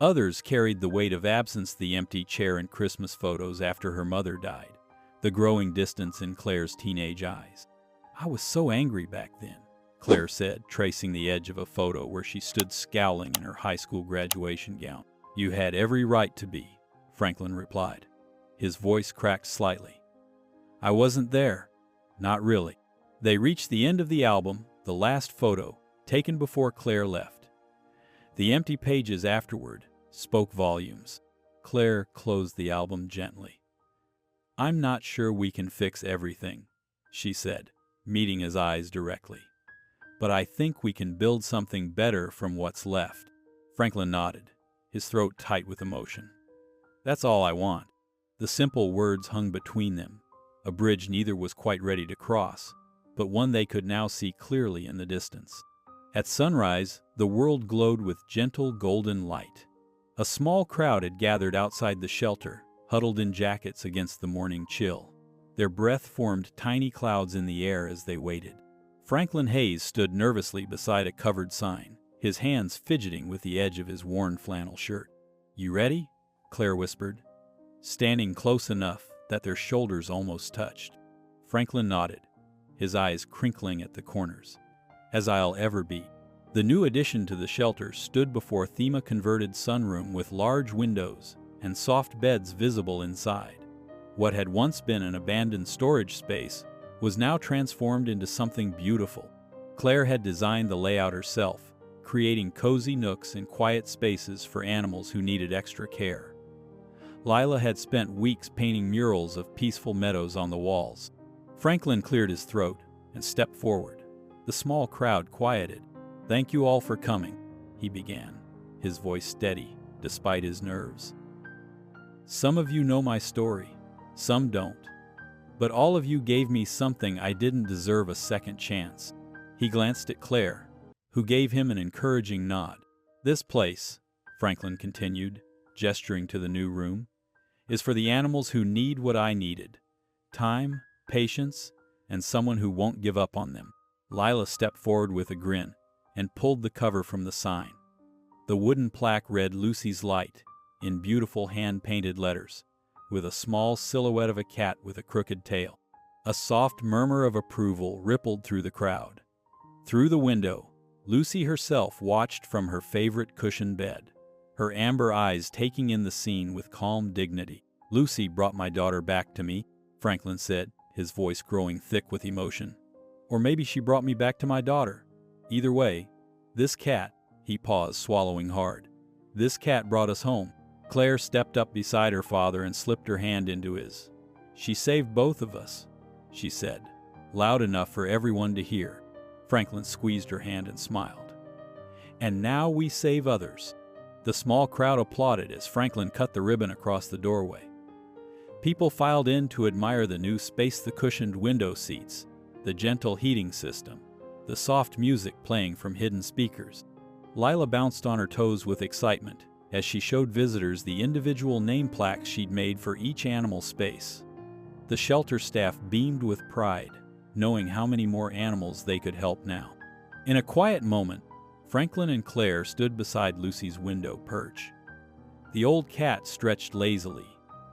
Others carried the weight of absence: the empty chair and Christmas photos after her mother died, the growing distance in Claire's teenage eyes. "I was so angry back then," Claire said, tracing the edge of a photo where she stood scowling in her high school graduation gown. "You had every right to be," Franklin replied. His voice cracked slightly. "I wasn't there. Not really." They reached the end of the album, the last photo, taken before Claire left. The empty pages afterward spoke volumes. Claire closed the album gently. "I'm not sure we can fix everything," she said, meeting his eyes directly. "But I think we can build something better from what's left." Franklin nodded, his throat tight with emotion. That's all I want." The simple words hung between them, a bridge neither was quite ready to cross, but one they could now see clearly in the distance. At sunrise, the world glowed with gentle golden light. A small crowd had gathered outside the shelter, huddled in jackets against the morning chill. Their breath formed tiny clouds in the air as they waited. Franklin Hayes stood nervously beside a covered sign, his hands fidgeting with the edge of his worn flannel shirt. "You ready?" Claire whispered, standing close enough that their shoulders almost touched. Franklin nodded, his eyes crinkling at the corners. "As I'll ever be." The new addition to the shelter stood before Thema-converted sunroom with large windows and soft beds visible inside. What had once been an abandoned storage space was now transformed into something beautiful. Claire had designed the layout herself, creating cozy nooks and quiet spaces for animals who needed extra care. Lila had spent weeks painting murals of peaceful meadows on the walls. Franklin cleared his throat and stepped forward. The small crowd quieted. "Thank you all for coming," he began, his voice steady despite his nerves. "Some of you know my story, some don't. But all of you gave me something I didn't deserve a second chance." He glanced at Claire, who gave him an encouraging nod. "This place," Franklin continued, gesturing to the new room, "is for the animals who need what I needed. Time, patience, and someone who won't give up on them." Lila stepped forward with a grin and pulled the cover from the sign. The wooden plaque read "Lucy's Light" in beautiful hand-painted letters, with a small silhouette of a cat with a crooked tail. A soft murmur of approval rippled through the crowd. Through the window, Lucy herself watched from her favorite cushioned bed, her amber eyes taking in the scene with calm dignity. "Lucy brought my daughter back to me," Franklin said, his voice growing thick with emotion. "Or maybe she brought me back to my daughter. Either way, this cat," he paused, swallowing hard, "this cat brought us home." Claire stepped up beside her father and slipped her hand into his. "She saved both of us," she said, loud enough for everyone to hear. Franklin squeezed her hand and smiled. "And now we save others." The small crowd applauded as Franklin cut the ribbon across the doorway. People filed in to admire the new space, the cushioned window seats, the gentle heating system, the soft music playing from hidden speakers. Lila bounced on her toes with excitement as she showed visitors the individual name plaques she'd made for each animal space. The shelter staff beamed with pride, knowing how many more animals they could help now. In a quiet moment, Franklin and Claire stood beside Lucy's window perch. The old cat stretched lazily,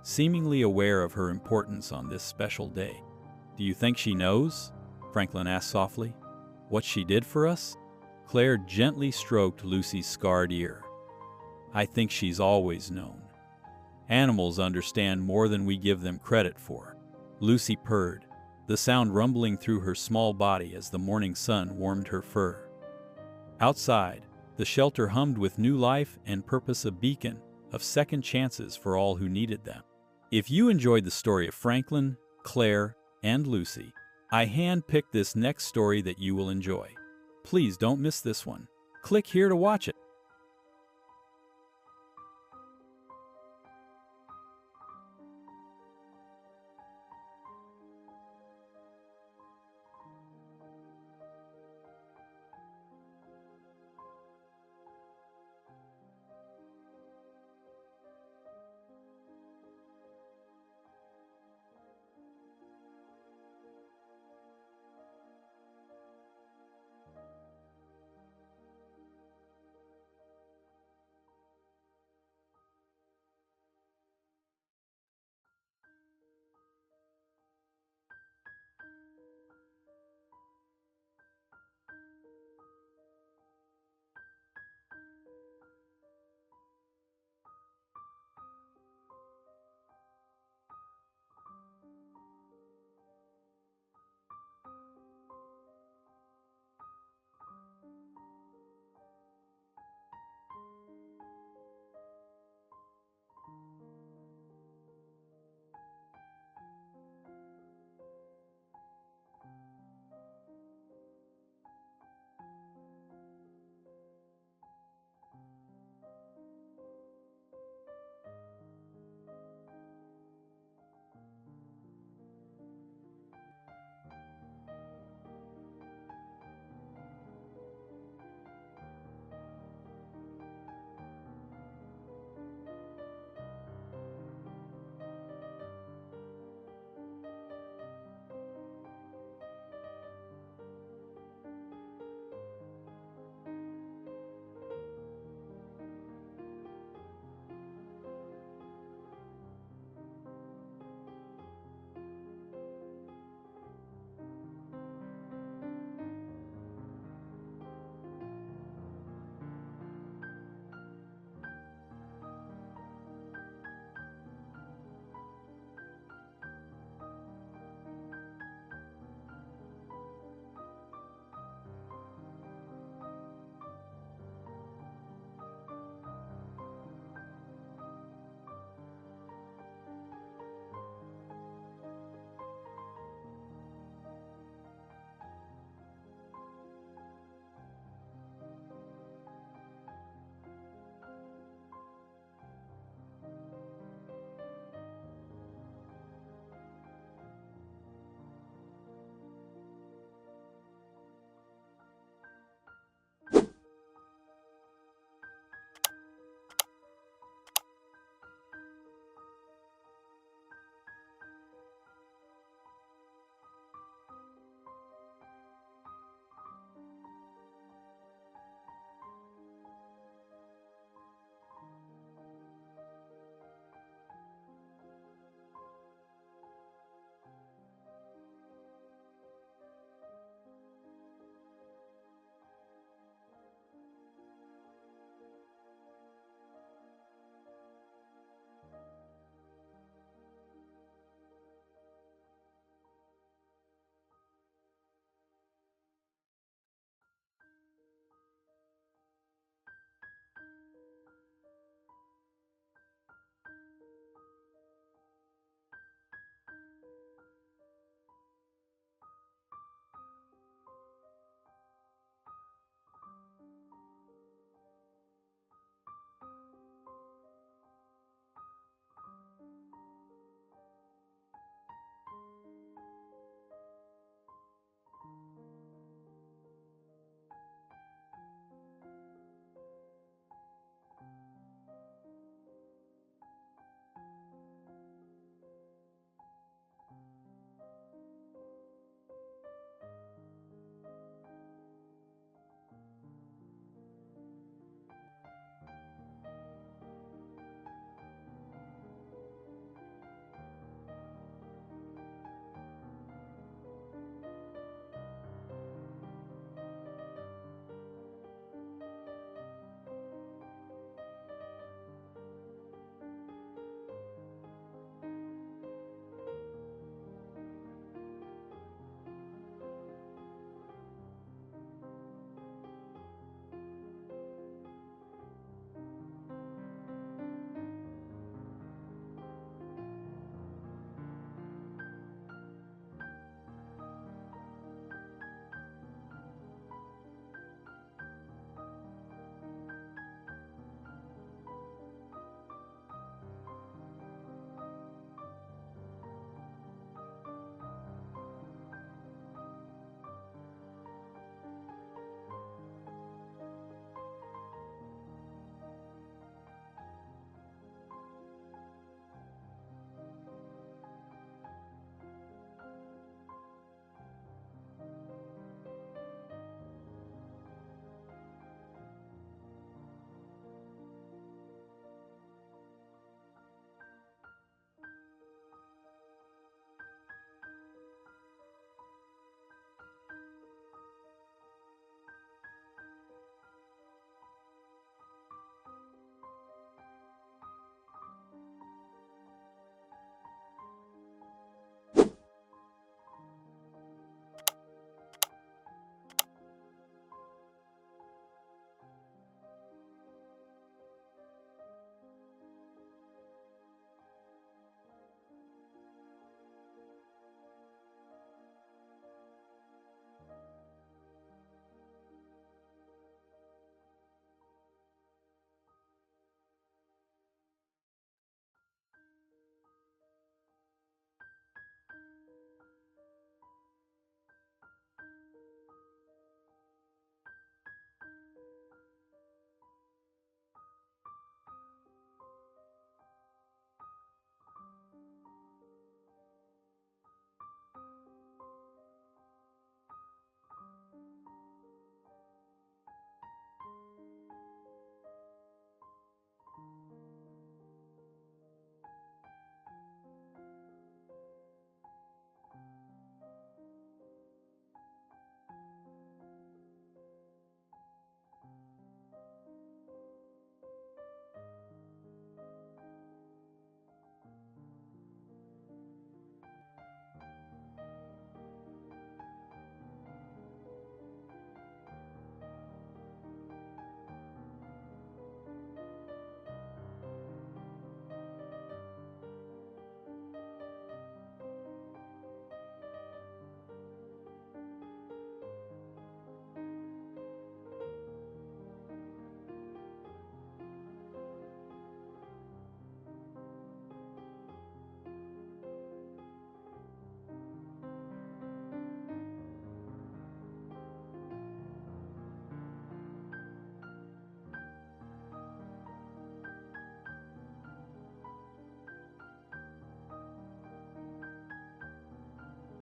seemingly aware of her importance on this special day. "Do you think she knows?" Franklin asked softly. "What she did for us?" Claire gently stroked Lucy's scarred ear. "I think she's always known. Animals understand more than we give them credit for." Lucy purred, the sound rumbling through her small body as the morning sun warmed her fur. Outside, the shelter hummed with new life and purpose, a beacon of second chances for all who needed them. If you enjoyed the story of Franklin, Claire, and Lucy, I hand-picked this next story that you will enjoy. Please don't miss this one. Click here to watch it.